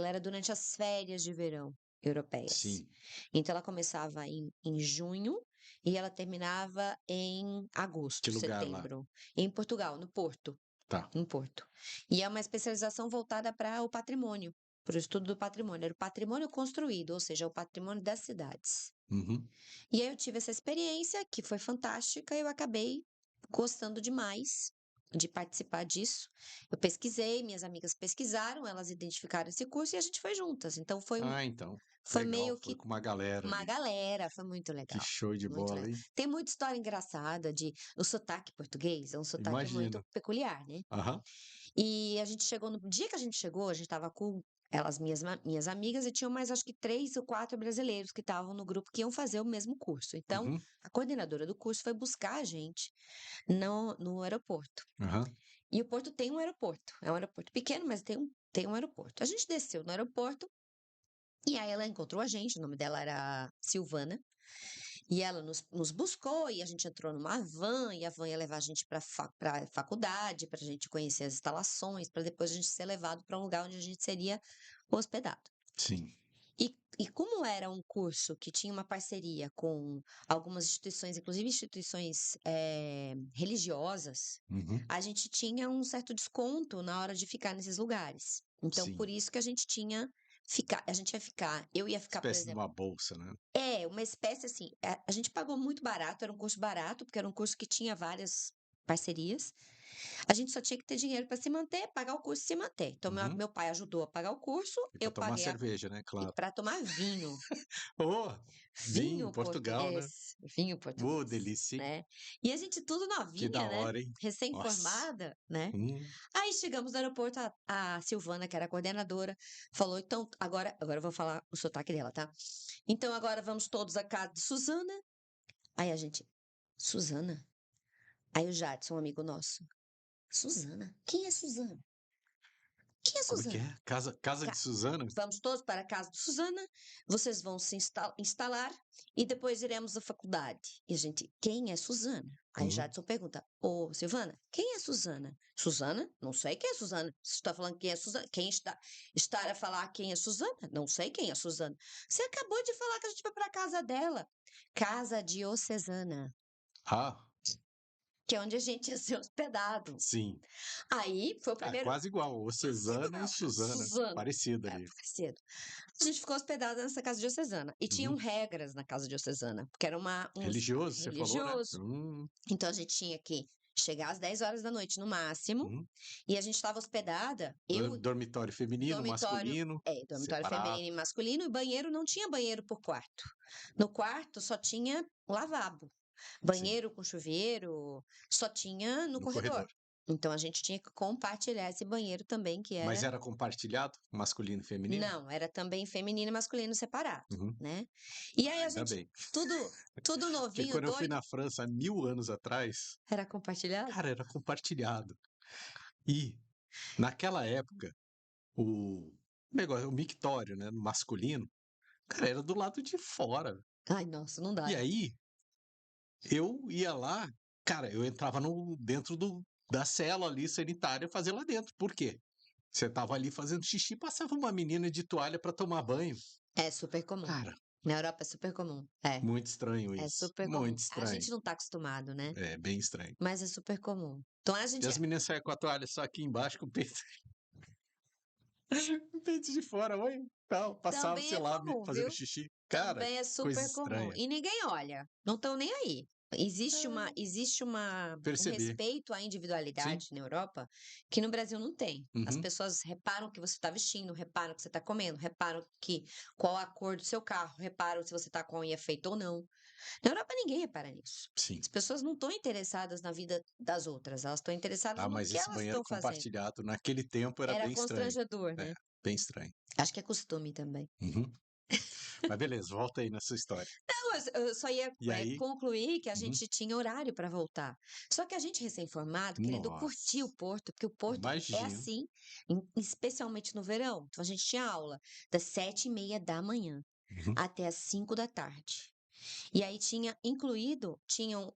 [SPEAKER 2] era durante as férias de verão europeias.
[SPEAKER 1] Sim.
[SPEAKER 2] Então ela começava em junho e ela terminava em
[SPEAKER 1] Que
[SPEAKER 2] agosto,
[SPEAKER 1] lugar lá?
[SPEAKER 2] setembro, em Portugal, no Porto,
[SPEAKER 1] Tá.
[SPEAKER 2] no Porto. E é uma especialização voltada para o patrimônio, para o estudo do patrimônio, era o patrimônio construído, ou seja, o patrimônio das cidades.
[SPEAKER 1] Uhum.
[SPEAKER 2] E aí eu tive essa experiência que foi fantástica e eu acabei gostando demais de participar disso. Eu pesquisei, minhas amigas pesquisaram, elas identificaram esse curso e a gente foi juntas. Então
[SPEAKER 1] Ah, então.
[SPEAKER 2] foi
[SPEAKER 1] Legal.
[SPEAKER 2] meio
[SPEAKER 1] Foi
[SPEAKER 2] que
[SPEAKER 1] com uma galera
[SPEAKER 2] uma
[SPEAKER 1] ali.
[SPEAKER 2] galera, foi muito
[SPEAKER 1] Que
[SPEAKER 2] legal.
[SPEAKER 1] show de
[SPEAKER 2] Muito
[SPEAKER 1] bola,
[SPEAKER 2] legal.
[SPEAKER 1] hein?
[SPEAKER 2] Tem muita história engraçada de o sotaque português, é um sotaque muito
[SPEAKER 1] Imagino.
[SPEAKER 2] peculiar, né?
[SPEAKER 1] Aham.
[SPEAKER 2] E a gente chegou no dia que a gente chegou, a gente estava com elas, minhas amigas, e tinham mais acho que 3 ou 4 brasileiros que estavam no grupo que iam fazer o mesmo curso. Então,
[SPEAKER 1] Uhum.
[SPEAKER 2] a coordenadora do curso foi buscar a gente no aeroporto.
[SPEAKER 1] Aham.
[SPEAKER 2] E o Porto tem um aeroporto. É um aeroporto pequeno, mas tem um aeroporto. A gente desceu no aeroporto e aí ela encontrou a gente, o nome dela era Silvana. E ela nos buscou e a gente entrou numa van, e a van ia levar a gente para a faculdade, para a gente conhecer as instalações, para depois a gente ser levado para um lugar onde a gente seria hospedado.
[SPEAKER 1] Sim.
[SPEAKER 2] E como era um curso que tinha uma parceria com algumas instituições, inclusive instituições religiosas,
[SPEAKER 1] Uhum.
[SPEAKER 2] a gente tinha um certo desconto na hora de ficar nesses lugares. Então,
[SPEAKER 1] Sim.
[SPEAKER 2] por isso que a gente ia ficar, eu ia ficar, por
[SPEAKER 1] Espécie de
[SPEAKER 2] exemplo,
[SPEAKER 1] uma bolsa, né?
[SPEAKER 2] uma espécie assim, a gente pagou muito barato, era um curso barato, porque era um curso que tinha várias parcerias. A gente só tinha que ter dinheiro para se manter, pagar o curso e se manter. Então, meu,
[SPEAKER 1] Uhum.
[SPEAKER 2] meu pai ajudou a pagar o curso,
[SPEAKER 1] E para
[SPEAKER 2] eu
[SPEAKER 1] tomar
[SPEAKER 2] paguei
[SPEAKER 1] cerveja, né? Claro.
[SPEAKER 2] para tomar vinho.
[SPEAKER 1] Oh, vinho,
[SPEAKER 2] Vinho
[SPEAKER 1] Portugal, né?
[SPEAKER 2] português, vinho
[SPEAKER 1] Oh,
[SPEAKER 2] português,
[SPEAKER 1] delícia, hein?
[SPEAKER 2] né. E a gente tudo
[SPEAKER 1] Que da
[SPEAKER 2] novinha, né,
[SPEAKER 1] hora, hein? Nossa.
[SPEAKER 2] recém-formada, né.
[SPEAKER 1] Hum.
[SPEAKER 2] Aí chegamos no aeroporto, a Silvana, que era a coordenadora, falou: "Então, agora eu vou falar o sotaque dela, tá. Então agora vamos todos à casa de Susana". Aí a gente: "Susana?". Aí o Jadson, um amigo nosso: "Susana? Quem é Susana? Quem é
[SPEAKER 1] Como é que
[SPEAKER 2] Susana?".
[SPEAKER 1] é? Casa de Suzana?
[SPEAKER 2] Vamos todos para a casa de Susana, vocês vão se instalar e depois iremos à faculdade. E a gente, quem é Susana? Aí o
[SPEAKER 1] Uhum.
[SPEAKER 2] Jadson pergunta, ô Silvana, quem é Susana? Susana? Não sei quem é Susana. Você está falando quem é Susana? Quem está a falar quem é Susana? Não sei quem é Susana. Você acabou de falar que a gente vai para a casa dela. Casa diocesana,
[SPEAKER 1] Ah,
[SPEAKER 2] que é onde a gente ia ser hospedado.
[SPEAKER 1] sim.
[SPEAKER 2] Aí foi o
[SPEAKER 1] Ah,
[SPEAKER 2] primeiro.
[SPEAKER 1] quase igual. O
[SPEAKER 2] Quase
[SPEAKER 1] Cesana e
[SPEAKER 2] igual.
[SPEAKER 1] Suzana.
[SPEAKER 2] Suzana.
[SPEAKER 1] Parecido
[SPEAKER 2] É,
[SPEAKER 1] ali.
[SPEAKER 2] parecido. A gente ficou hospedada nessa casa diocesana. E tinham
[SPEAKER 1] Uhum.
[SPEAKER 2] regras na casa diocesana, porque era um
[SPEAKER 1] Religioso, você falou, né?
[SPEAKER 2] religioso. Então a gente tinha que chegar às 10 horas da noite no máximo,
[SPEAKER 1] Uhum.
[SPEAKER 2] e a gente estava hospedada, eu,
[SPEAKER 1] Dormitório feminino,
[SPEAKER 2] dormitório,
[SPEAKER 1] masculino,
[SPEAKER 2] dormitório
[SPEAKER 1] separado.
[SPEAKER 2] feminino e masculino, e banheiro não tinha banheiro por quarto. No quarto só tinha lavabo.
[SPEAKER 1] Sim,
[SPEAKER 2] Banheiro com chuveiro só tinha no
[SPEAKER 1] no
[SPEAKER 2] corredor.
[SPEAKER 1] corredor.
[SPEAKER 2] Então a gente tinha que compartilhar esse banheiro também, que
[SPEAKER 1] Mas
[SPEAKER 2] era.
[SPEAKER 1] era compartilhado, masculino e feminino?
[SPEAKER 2] Não, era também feminino e masculino separado,
[SPEAKER 1] Uhum.
[SPEAKER 2] né? E aí a
[SPEAKER 1] Ainda
[SPEAKER 2] gente,
[SPEAKER 1] bem.
[SPEAKER 2] tudo
[SPEAKER 1] Porque
[SPEAKER 2] novinho,
[SPEAKER 1] quando eu fui
[SPEAKER 2] doido,
[SPEAKER 1] na França há 1000 anos atrás,
[SPEAKER 2] era compartilhado?
[SPEAKER 1] cara, era compartilhado. E naquela época, o mictório, né, masculino, cara, era do lado de fora.
[SPEAKER 2] Ai, nossa, não
[SPEAKER 1] E
[SPEAKER 2] dá.
[SPEAKER 1] aí, eu ia lá, cara, eu entrava dentro da cela ali sanitária fazer lá dentro. Por quê? Você tava ali fazendo xixi, passava uma menina de toalha para tomar banho.
[SPEAKER 2] É super comum.
[SPEAKER 1] Cara,
[SPEAKER 2] Na Europa é super comum. É,
[SPEAKER 1] muito estranho
[SPEAKER 2] é
[SPEAKER 1] isso.
[SPEAKER 2] super comum.
[SPEAKER 1] Muito
[SPEAKER 2] A
[SPEAKER 1] estranho.
[SPEAKER 2] gente não tá acostumado, né?
[SPEAKER 1] É bem estranho.
[SPEAKER 2] Mas é super comum. Então a
[SPEAKER 1] E
[SPEAKER 2] gente
[SPEAKER 1] as meninas saíam com a toalha só aqui embaixo com o peito, o peito de fora, oi, tal, passava,
[SPEAKER 2] também
[SPEAKER 1] sei
[SPEAKER 2] é
[SPEAKER 1] lá,
[SPEAKER 2] comum,
[SPEAKER 1] fazendo
[SPEAKER 2] viu?
[SPEAKER 1] xixi. Cara,
[SPEAKER 2] Também é
[SPEAKER 1] coisa
[SPEAKER 2] super comum.
[SPEAKER 1] estranha.
[SPEAKER 2] E ninguém olha. Não estão nem aí. Um
[SPEAKER 1] Perceber.
[SPEAKER 2] respeito à
[SPEAKER 1] Sim.
[SPEAKER 2] individualidade na Europa que no Brasil não tem. As
[SPEAKER 1] Uhum.
[SPEAKER 2] pessoas reparam o que você está vestindo, reparam o que você está comendo, reparam qual a cor do seu carro, reparam se você está com a unha feita ou não. Na Europa ninguém repara nisso.
[SPEAKER 1] Sim.
[SPEAKER 2] As pessoas não estão interessadas na vida das outras, elas estão interessadas
[SPEAKER 1] Ah,
[SPEAKER 2] no
[SPEAKER 1] mas
[SPEAKER 2] que
[SPEAKER 1] esse
[SPEAKER 2] elas
[SPEAKER 1] banheiro
[SPEAKER 2] estão fazendo.
[SPEAKER 1] compartilhado naquele tempo era
[SPEAKER 2] Era
[SPEAKER 1] bem estranho.
[SPEAKER 2] constrangedor,
[SPEAKER 1] É,
[SPEAKER 2] né?
[SPEAKER 1] bem estranho.
[SPEAKER 2] Acho que é costume também.
[SPEAKER 1] Uhum. Mas beleza, volta aí na sua história.
[SPEAKER 2] Não, eu só ia,
[SPEAKER 1] E aí,
[SPEAKER 2] concluir que a
[SPEAKER 1] uhum,
[SPEAKER 2] gente tinha horário para voltar. Só que a gente recém-formado, querendo curtir o
[SPEAKER 1] nossa,
[SPEAKER 2] Porto, porque o Porto é
[SPEAKER 1] imagino.
[SPEAKER 2] assim, especialmente no verão. Então a gente tinha aula das 7h30 da manhã
[SPEAKER 1] Uhum,
[SPEAKER 2] até as 5 da tarde. E aí tinha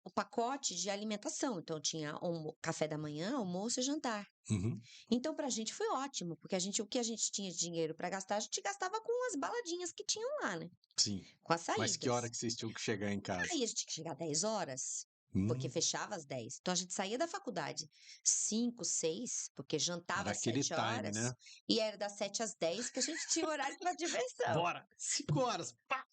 [SPEAKER 2] o pacote de alimentação. Então tinha café da manhã, almoço e jantar.
[SPEAKER 1] uhum,
[SPEAKER 2] Então pra gente foi ótimo, porque o que a gente tinha de dinheiro para gastar, a gente gastava com as baladinhas que tinham lá, né?
[SPEAKER 1] sim.
[SPEAKER 2] Com as
[SPEAKER 1] Mas que hora
[SPEAKER 2] saídas.
[SPEAKER 1] que vocês tinham que chegar em casa?
[SPEAKER 2] Aí a gente tinha que chegar 10 horas, porque
[SPEAKER 1] Hum,
[SPEAKER 2] fechava às 10. Então a gente saía da faculdade 5, 6, porque jantava
[SPEAKER 1] era
[SPEAKER 2] às
[SPEAKER 1] aquele
[SPEAKER 2] 7
[SPEAKER 1] time,
[SPEAKER 2] horas,
[SPEAKER 1] né?
[SPEAKER 2] e era das 7 às 10 que a gente tinha horário para diversão.
[SPEAKER 1] Bora! 5 horas! Pá!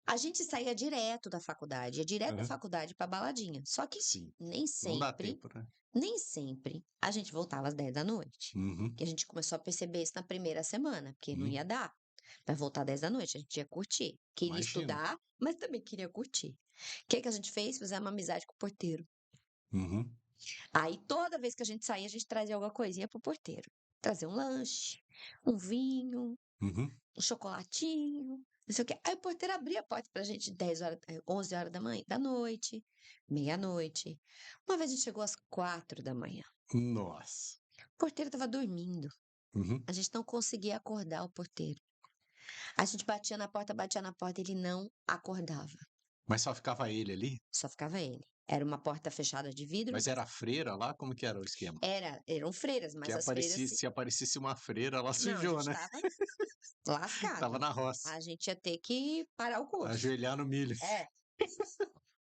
[SPEAKER 2] A gente saía direto da faculdade, ia direto da
[SPEAKER 1] Uhum,
[SPEAKER 2] faculdade para baladinha. Só que
[SPEAKER 1] sim.
[SPEAKER 2] nem
[SPEAKER 1] Não dá
[SPEAKER 2] sempre,
[SPEAKER 1] tempo, né?
[SPEAKER 2] nem sempre a gente voltava às 10 da noite.
[SPEAKER 1] Uhum,
[SPEAKER 2] Que a gente começou a perceber isso na primeira semana, porque não
[SPEAKER 1] uhum,
[SPEAKER 2] ia dar para voltar às 10 da noite, a gente ia curtir. Queria
[SPEAKER 1] imagino.
[SPEAKER 2] estudar, mas também queria curtir. O que que a gente fez? Fizemos uma amizade com o porteiro.
[SPEAKER 1] Uhum,
[SPEAKER 2] Aí toda vez que a gente saía, a gente trazia alguma coisinha pro porteiro. Trazia um lanche, um vinho,
[SPEAKER 1] uhum.
[SPEAKER 2] um chocolatinho, não sei o quê. Aí o porteiro abria a porta pra gente 10 horas, 11 horas da noite, meia-noite. Uma vez a gente chegou às 4 da manhã.
[SPEAKER 1] Nossa.
[SPEAKER 2] O porteiro estava dormindo.
[SPEAKER 1] Uhum.
[SPEAKER 2] A gente não conseguia acordar o porteiro. A gente batia na porta, ele não acordava.
[SPEAKER 1] Mas só ficava ele ali?
[SPEAKER 2] Só ficava ele. Era uma porta fechada de vidro.
[SPEAKER 1] Mas era freira lá? Como que era o esquema?
[SPEAKER 2] Eram freiras,
[SPEAKER 1] Que
[SPEAKER 2] mas as freiras.
[SPEAKER 1] aparecesse, se aparecesse uma freira, ela
[SPEAKER 2] Não, a
[SPEAKER 1] sujou,
[SPEAKER 2] gente
[SPEAKER 1] né?
[SPEAKER 2] estava
[SPEAKER 1] Tava
[SPEAKER 2] lascado.
[SPEAKER 1] na roça.
[SPEAKER 2] A gente ia ter que parar o curso.
[SPEAKER 1] Ajoelhar no milho.
[SPEAKER 2] É.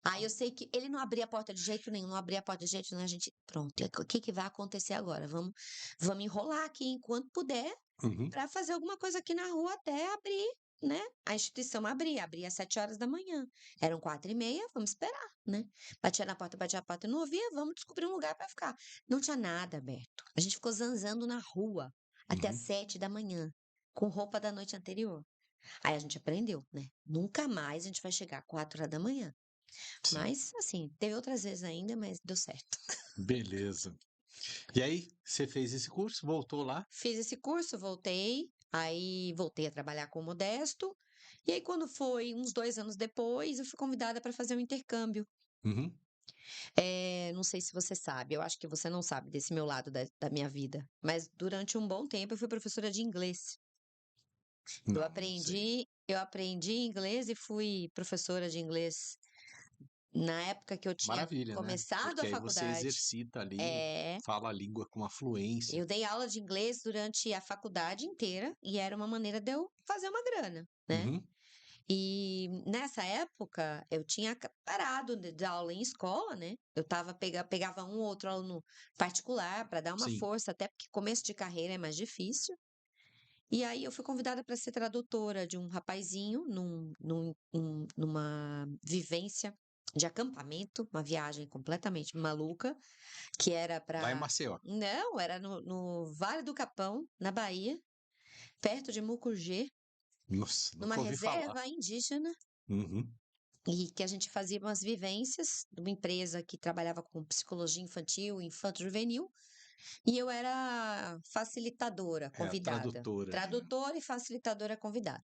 [SPEAKER 2] Aí eu sei que ele não abria a porta de jeito nenhum, não abria a porta de jeito nenhum. A gente, pronto, o que que vai acontecer agora? Vamos enrolar aqui enquanto puder
[SPEAKER 1] Uhum.
[SPEAKER 2] para fazer alguma coisa aqui na rua até abrir, né? A instituição abria às 7 horas da manhã. Eram 4h30, vamos esperar, né? Batia a porta e não ouvia, vamos descobrir um lugar para ficar. Não tinha nada aberto. A gente ficou zanzando na rua até às
[SPEAKER 1] Uhum.
[SPEAKER 2] 7 da manhã, com roupa da noite anterior. Aí a gente aprendeu, né? Nunca mais a gente vai chegar 4 horas da manhã.
[SPEAKER 1] Sim.
[SPEAKER 2] Mas, assim, teve outras vezes ainda, mas deu certo.
[SPEAKER 1] Beleza. E aí, você fez esse curso, voltou lá?
[SPEAKER 2] Fiz esse curso, voltei, aí voltei a trabalhar com o Modesto. E aí, quando foi uns 2 anos depois, eu fui convidada para fazer um intercâmbio.
[SPEAKER 1] Uhum.
[SPEAKER 2] Não sei se você sabe, eu acho que você não sabe desse meu lado da minha vida, mas durante um bom tempo eu fui professora de inglês. Eu
[SPEAKER 1] Não, não sei.
[SPEAKER 2] aprendi, eu aprendi inglês e fui professora de inglês na época que eu tinha
[SPEAKER 1] Maravilha, né?
[SPEAKER 2] começado
[SPEAKER 1] Porque
[SPEAKER 2] a
[SPEAKER 1] aí você
[SPEAKER 2] faculdade.
[SPEAKER 1] exercita ali,
[SPEAKER 2] É,
[SPEAKER 1] fala a língua com afluência.
[SPEAKER 2] eu dei aula de inglês durante a faculdade inteira e era uma maneira de eu fazer uma grana, né?
[SPEAKER 1] Uhum.
[SPEAKER 2] E nessa época eu tinha parado de dar aula em escola, né? Eu pegava um ou outro aluno particular para dar uma
[SPEAKER 1] Sim.
[SPEAKER 2] força, até porque começo de carreira é mais difícil. E aí eu fui convidada para ser tradutora de um rapazinho numa vivência de acampamento, uma viagem completamente maluca, que era
[SPEAKER 1] Lá em
[SPEAKER 2] para.
[SPEAKER 1] Maceió.
[SPEAKER 2] Não, era no Vale do Capão, na Bahia, perto de Mucugê,
[SPEAKER 1] Nossa,
[SPEAKER 2] numa
[SPEAKER 1] nunca ouvi falar.
[SPEAKER 2] reserva indígena,
[SPEAKER 1] Uhum.
[SPEAKER 2] e que a gente fazia umas vivências de uma empresa que trabalhava com psicologia infantil, infanto-juvenil, e eu era facilitadora,
[SPEAKER 1] É, a
[SPEAKER 2] convidada.
[SPEAKER 1] tradutora, digamos.
[SPEAKER 2] Tradutora e facilitadora convidada.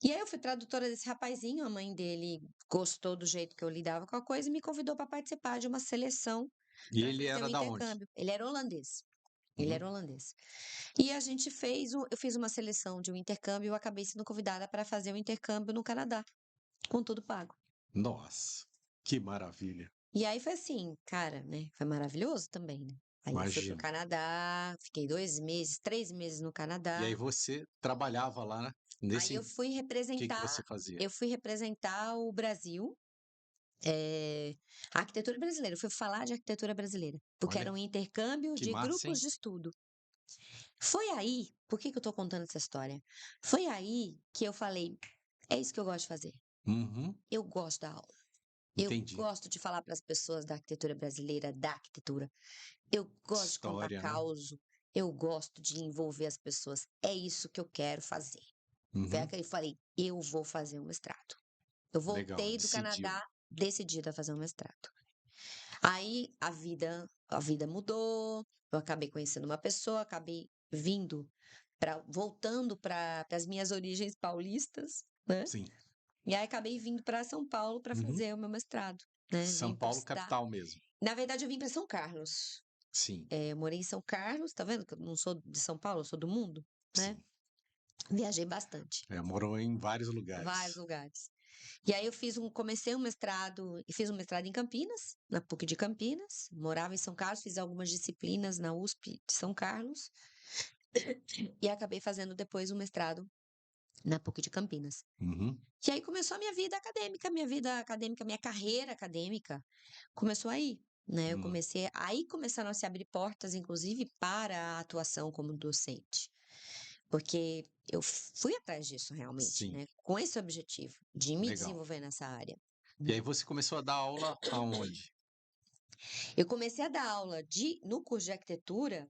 [SPEAKER 2] E aí eu fui tradutora desse rapazinho, a mãe dele gostou do jeito que eu lidava com a coisa e me convidou para participar de uma seleção
[SPEAKER 1] E
[SPEAKER 2] para
[SPEAKER 1] ele
[SPEAKER 2] fazer o
[SPEAKER 1] era da onde?
[SPEAKER 2] intercâmbio. Ele era holandês. Ele
[SPEAKER 1] Uhum.
[SPEAKER 2] era holandês. E a gente eu fiz uma seleção de um intercâmbio, eu acabei sendo convidada para fazer o intercâmbio no Canadá, com tudo pago.
[SPEAKER 1] Nossa, que maravilha.
[SPEAKER 2] E aí foi assim, cara, né? Foi maravilhoso também, né? Aí eu fui pro
[SPEAKER 1] Imagino.
[SPEAKER 2] Canadá, fiquei 2 meses, 3 meses no
[SPEAKER 1] E aí
[SPEAKER 2] Canadá.
[SPEAKER 1] você trabalhava lá, né?
[SPEAKER 2] Aí
[SPEAKER 1] Nesse,
[SPEAKER 2] eu
[SPEAKER 1] o
[SPEAKER 2] fui
[SPEAKER 1] que
[SPEAKER 2] representar,
[SPEAKER 1] você fazia?
[SPEAKER 2] eu fui representar o Brasil, a arquitetura brasileira. Eu fui falar de arquitetura brasileira, porque era
[SPEAKER 1] Olha,
[SPEAKER 2] um intercâmbio
[SPEAKER 1] que
[SPEAKER 2] de
[SPEAKER 1] massa,
[SPEAKER 2] grupos
[SPEAKER 1] hein?
[SPEAKER 2] de estudo. Foi aí, por que que eu tô contando essa história? Foi aí que eu falei, é isso que eu gosto de fazer.
[SPEAKER 1] Uhum,
[SPEAKER 2] Eu gosto da aula. Eu
[SPEAKER 1] entendi.
[SPEAKER 2] gosto de falar para as pessoas da arquitetura brasileira, da arquitetura. Eu gosto de contar
[SPEAKER 1] História, né?
[SPEAKER 2] causo. Eu gosto de envolver as pessoas. É isso que eu quero fazer. Foi aí
[SPEAKER 1] Uhum,
[SPEAKER 2] que eu falei, eu vou fazer um mestrado. Eu
[SPEAKER 1] legal,
[SPEAKER 2] voltei do
[SPEAKER 1] decidiu.
[SPEAKER 2] Canadá decidida a fazer um mestrado. Aí a vida mudou. Eu acabei conhecendo uma pessoa, acabei voltando para as minhas origens paulistas, né?
[SPEAKER 1] Sim.
[SPEAKER 2] E aí acabei vindo para São Paulo para
[SPEAKER 1] Uhum.
[SPEAKER 2] fazer o meu mestrado, né?
[SPEAKER 1] São
[SPEAKER 2] Vim para
[SPEAKER 1] Paulo,
[SPEAKER 2] estudar.
[SPEAKER 1] capital mesmo.
[SPEAKER 2] Na verdade, eu vim para São Carlos.
[SPEAKER 1] Sim,
[SPEAKER 2] Eu morei em São Carlos, tá vendo que eu não sou de São Paulo, eu sou do mundo, né?
[SPEAKER 1] sim.
[SPEAKER 2] Viajei bastante,
[SPEAKER 1] É, morou em vários
[SPEAKER 2] vários
[SPEAKER 1] lugares.
[SPEAKER 2] lugares. E aí comecei um mestrado, e fiz um mestrado em Campinas, na PUC de Campinas, morava em São Carlos, fiz algumas disciplinas na USP de São Carlos, e acabei fazendo depois um mestrado na PUC de Campinas.
[SPEAKER 1] Uhum,
[SPEAKER 2] E aí começou a minha carreira acadêmica começou aí, né?
[SPEAKER 1] hum,
[SPEAKER 2] Aí começaram a se abrir portas, inclusive, para a atuação como docente. Porque eu fui atrás disso realmente,
[SPEAKER 1] sim,
[SPEAKER 2] né? Com esse objetivo de me
[SPEAKER 1] legal.
[SPEAKER 2] desenvolver nessa área.
[SPEAKER 1] E aí você começou a dar aula aonde?
[SPEAKER 2] Eu comecei a dar aula no curso de arquitetura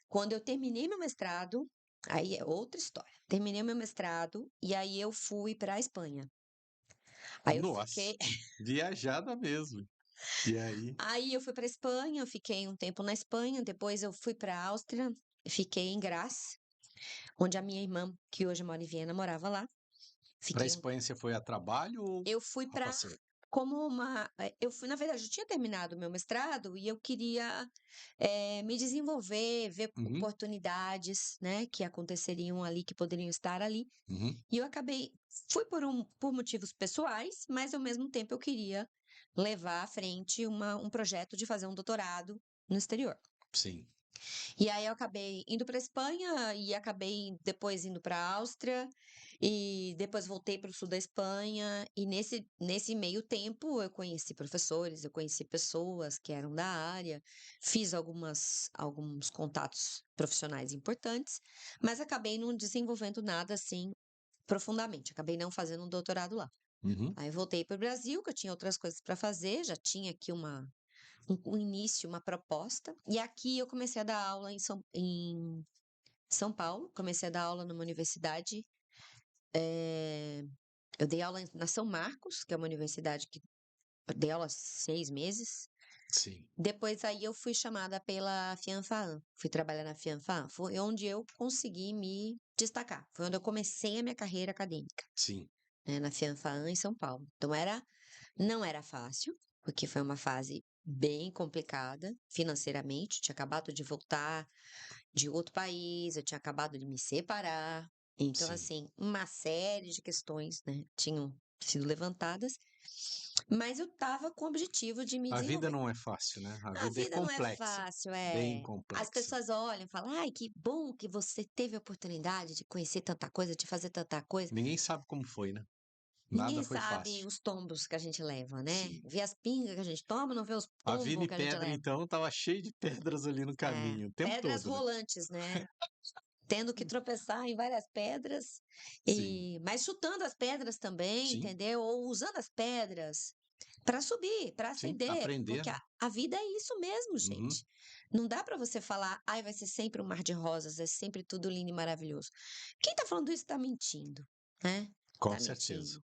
[SPEAKER 2] quando eu terminei meu mestrado. Aí é outra história. Terminei meu mestrado e aí eu fui para a Espanha. Aí eu
[SPEAKER 1] Nossa,
[SPEAKER 2] fiquei,
[SPEAKER 1] viajada mesmo. E aí?
[SPEAKER 2] aí eu fui para a Espanha, eu fiquei um tempo na Espanha, depois eu fui para a Áustria, fiquei em Graz, onde a minha irmã, que hoje mora em Viena, morava lá.
[SPEAKER 1] Para
[SPEAKER 2] Fiquei um
[SPEAKER 1] Espanha você foi a trabalho ou
[SPEAKER 2] Eu fui
[SPEAKER 1] a
[SPEAKER 2] para
[SPEAKER 1] passeio?
[SPEAKER 2] eu fui, na verdade, eu tinha terminado o meu mestrado e eu queria me desenvolver, ver
[SPEAKER 1] Uhum,
[SPEAKER 2] oportunidades, né, que aconteceriam ali, que poderiam estar ali.
[SPEAKER 1] uhum,
[SPEAKER 2] E eu fui por motivos pessoais, mas ao mesmo tempo eu queria levar à frente um projeto de fazer um doutorado no exterior.
[SPEAKER 1] sim.
[SPEAKER 2] E aí eu acabei indo para Espanha e acabei depois indo para Áustria e depois voltei para o sul da Espanha e nesse meio tempo eu conheci professores, eu conheci pessoas que eram da área, fiz alguns contatos profissionais importantes, mas acabei não desenvolvendo nada assim profundamente, acabei não fazendo um doutorado lá.
[SPEAKER 1] Uhum,
[SPEAKER 2] Aí voltei para o Brasil, que eu tinha outras coisas para fazer, já tinha aqui um início, uma proposta. E aqui eu comecei a dar aula em São Paulo, comecei a dar aula numa universidade. Eu dei aula na São Marcos, que é uma universidade que eu dei aula 6 meses.
[SPEAKER 1] sim.
[SPEAKER 2] Depois aí eu fui chamada pela Fianfaan, fui trabalhar na Fianfaan, foi onde eu consegui me destacar, foi onde eu comecei a minha carreira acadêmica,
[SPEAKER 1] Sim,
[SPEAKER 2] né, na Fianfaan em São Paulo. Então não era fácil, porque foi uma fase bem complicada financeiramente. Tinha acabado de voltar de outro país, eu tinha acabado de me separar. Então,
[SPEAKER 1] sim.
[SPEAKER 2] assim, uma série de questões, né, tinham sido levantadas, mas eu estava com o objetivo de me
[SPEAKER 1] A vida
[SPEAKER 2] desenvolver.
[SPEAKER 1] não é fácil, né? A
[SPEAKER 2] A
[SPEAKER 1] vida é
[SPEAKER 2] vida não é
[SPEAKER 1] complexa,
[SPEAKER 2] fácil,
[SPEAKER 1] bem
[SPEAKER 2] As
[SPEAKER 1] complexa.
[SPEAKER 2] pessoas olham e falam, ai, que bom que você teve a oportunidade de conhecer tanta coisa, de fazer tanta coisa.
[SPEAKER 1] Ninguém sabe como foi, né? Nada
[SPEAKER 2] Ninguém
[SPEAKER 1] foi
[SPEAKER 2] sabe
[SPEAKER 1] fácil.
[SPEAKER 2] os tombos que a gente leva, né?
[SPEAKER 1] Sim.
[SPEAKER 2] Vê as pingas que a gente toma, não vê os
[SPEAKER 1] A vida
[SPEAKER 2] tombos
[SPEAKER 1] e
[SPEAKER 2] que a gente
[SPEAKER 1] pedra,
[SPEAKER 2] leva.
[SPEAKER 1] então, tava cheio de pedras ali no
[SPEAKER 2] É,
[SPEAKER 1] caminho, o tempo
[SPEAKER 2] pedras
[SPEAKER 1] todo, né?
[SPEAKER 2] rolantes, né? Tendo que tropeçar em várias pedras,
[SPEAKER 1] Sim,
[SPEAKER 2] mas chutando as pedras também,
[SPEAKER 1] sim.
[SPEAKER 2] entendeu? Ou usando as pedras. para subir, para
[SPEAKER 1] Sim,
[SPEAKER 2] ascender,
[SPEAKER 1] aprender,
[SPEAKER 2] porque
[SPEAKER 1] né?
[SPEAKER 2] a vida é isso mesmo,
[SPEAKER 1] Uhum,
[SPEAKER 2] gente. Não dá para você falar: "Ai, vai ser sempre um mar de rosas, é sempre tudo lindo e maravilhoso". Quem tá falando isso tá mentindo, né,
[SPEAKER 1] com
[SPEAKER 2] tá
[SPEAKER 1] certeza.
[SPEAKER 2] mentindo.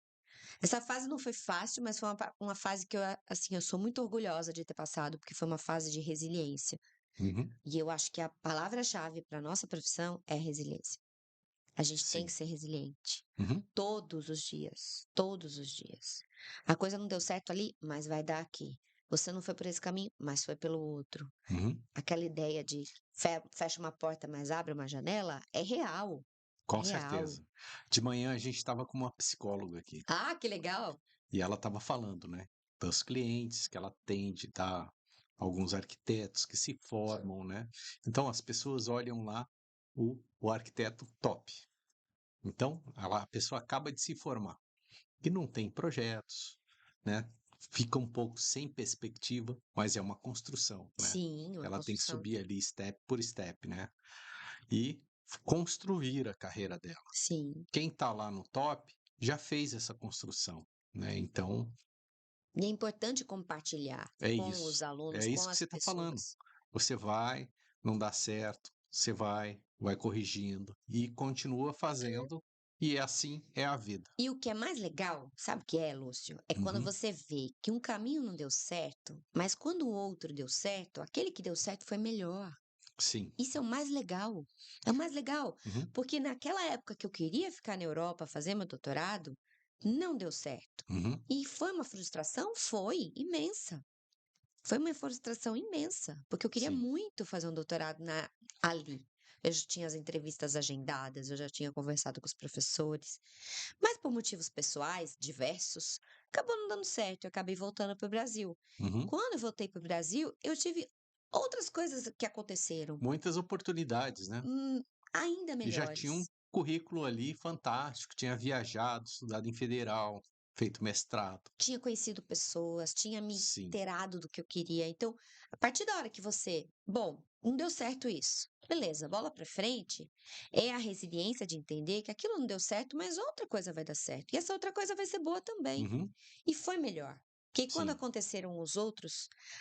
[SPEAKER 2] Essa fase não foi fácil, mas foi uma fase que assim, eu sou muito orgulhosa de ter passado, porque foi uma fase de resiliência.
[SPEAKER 1] Uhum,
[SPEAKER 2] E eu acho que a palavra-chave para nossa profissão é resiliência. A gente tem que
[SPEAKER 1] sim.
[SPEAKER 2] ser resiliente.
[SPEAKER 1] Uhum,
[SPEAKER 2] Todos os dias, todos os dias. A coisa não deu certo ali, mas vai dar aqui. Você não foi por esse caminho, mas foi pelo outro.
[SPEAKER 1] uhum,
[SPEAKER 2] Aquela ideia de fecha uma porta, mas abre uma janela, é real. É
[SPEAKER 1] com
[SPEAKER 2] real.
[SPEAKER 1] certeza. De manhã a gente estava com uma psicóloga aqui
[SPEAKER 2] Ah, que legal!
[SPEAKER 1] e ela estava falando, né, dos clientes que ela atende, tá, alguns arquitetos que se formam, né. Então as pessoas olham lá o arquiteto top. Então a pessoa acaba de se formar e não tem projetos, né, fica um pouco sem perspectiva, mas é uma construção, né.
[SPEAKER 2] Sim, uma
[SPEAKER 1] Ela tem que
[SPEAKER 2] construção.
[SPEAKER 1] subir ali step por step, né, e construir a carreira dela.
[SPEAKER 2] Sim.
[SPEAKER 1] Quem está lá no top já fez essa construção, né, então
[SPEAKER 2] E é importante compartilhar
[SPEAKER 1] é
[SPEAKER 2] com os
[SPEAKER 1] isso.
[SPEAKER 2] alunos,
[SPEAKER 1] É
[SPEAKER 2] com
[SPEAKER 1] isso que
[SPEAKER 2] as
[SPEAKER 1] você está falando.
[SPEAKER 2] pessoas.
[SPEAKER 1] Você vai, não dá certo, você vai corrigindo e continua fazendo, e assim é a vida.
[SPEAKER 2] E o que é mais legal, sabe o que é, Lúcio? É quando
[SPEAKER 1] Uhum.
[SPEAKER 2] você vê que um caminho não deu certo, mas quando o outro deu certo, aquele que deu certo foi melhor.
[SPEAKER 1] Sim.
[SPEAKER 2] Isso é o mais legal. É o mais legal,
[SPEAKER 1] Uhum.
[SPEAKER 2] porque naquela época que eu queria ficar na Europa fazer meu doutorado, não deu certo.
[SPEAKER 1] Uhum.
[SPEAKER 2] E foi uma frustração? Foi imensa. Foi uma frustração imensa, porque eu queria
[SPEAKER 1] Sim.
[SPEAKER 2] muito fazer um doutorado ali. Eu já tinha as entrevistas agendadas, eu já tinha conversado com os professores, mas por motivos pessoais diversos, acabou não dando certo. Eu acabei voltando para o Brasil.
[SPEAKER 1] Uhum.
[SPEAKER 2] Quando eu voltei para o Brasil, eu tive outras coisas que aconteceram,
[SPEAKER 1] Muitas oportunidades, né.
[SPEAKER 2] hum, ainda
[SPEAKER 1] E já tinha um
[SPEAKER 2] melhores.
[SPEAKER 1] currículo ali fantástico, tinha viajado, estudado em federal, feito mestrado.
[SPEAKER 2] Tinha conhecido pessoas, tinha me
[SPEAKER 1] Sim.
[SPEAKER 2] inteirado do que eu queria. Então, a partir da hora que você, bom, não deu certo isso. Beleza, bola pra frente. É a resiliência de entender que aquilo não deu certo, mas outra coisa vai dar certo. E essa outra coisa vai ser boa também.
[SPEAKER 1] Uhum.
[SPEAKER 2] E foi melhor. Porque quando
[SPEAKER 1] Sim.
[SPEAKER 2] aconteceram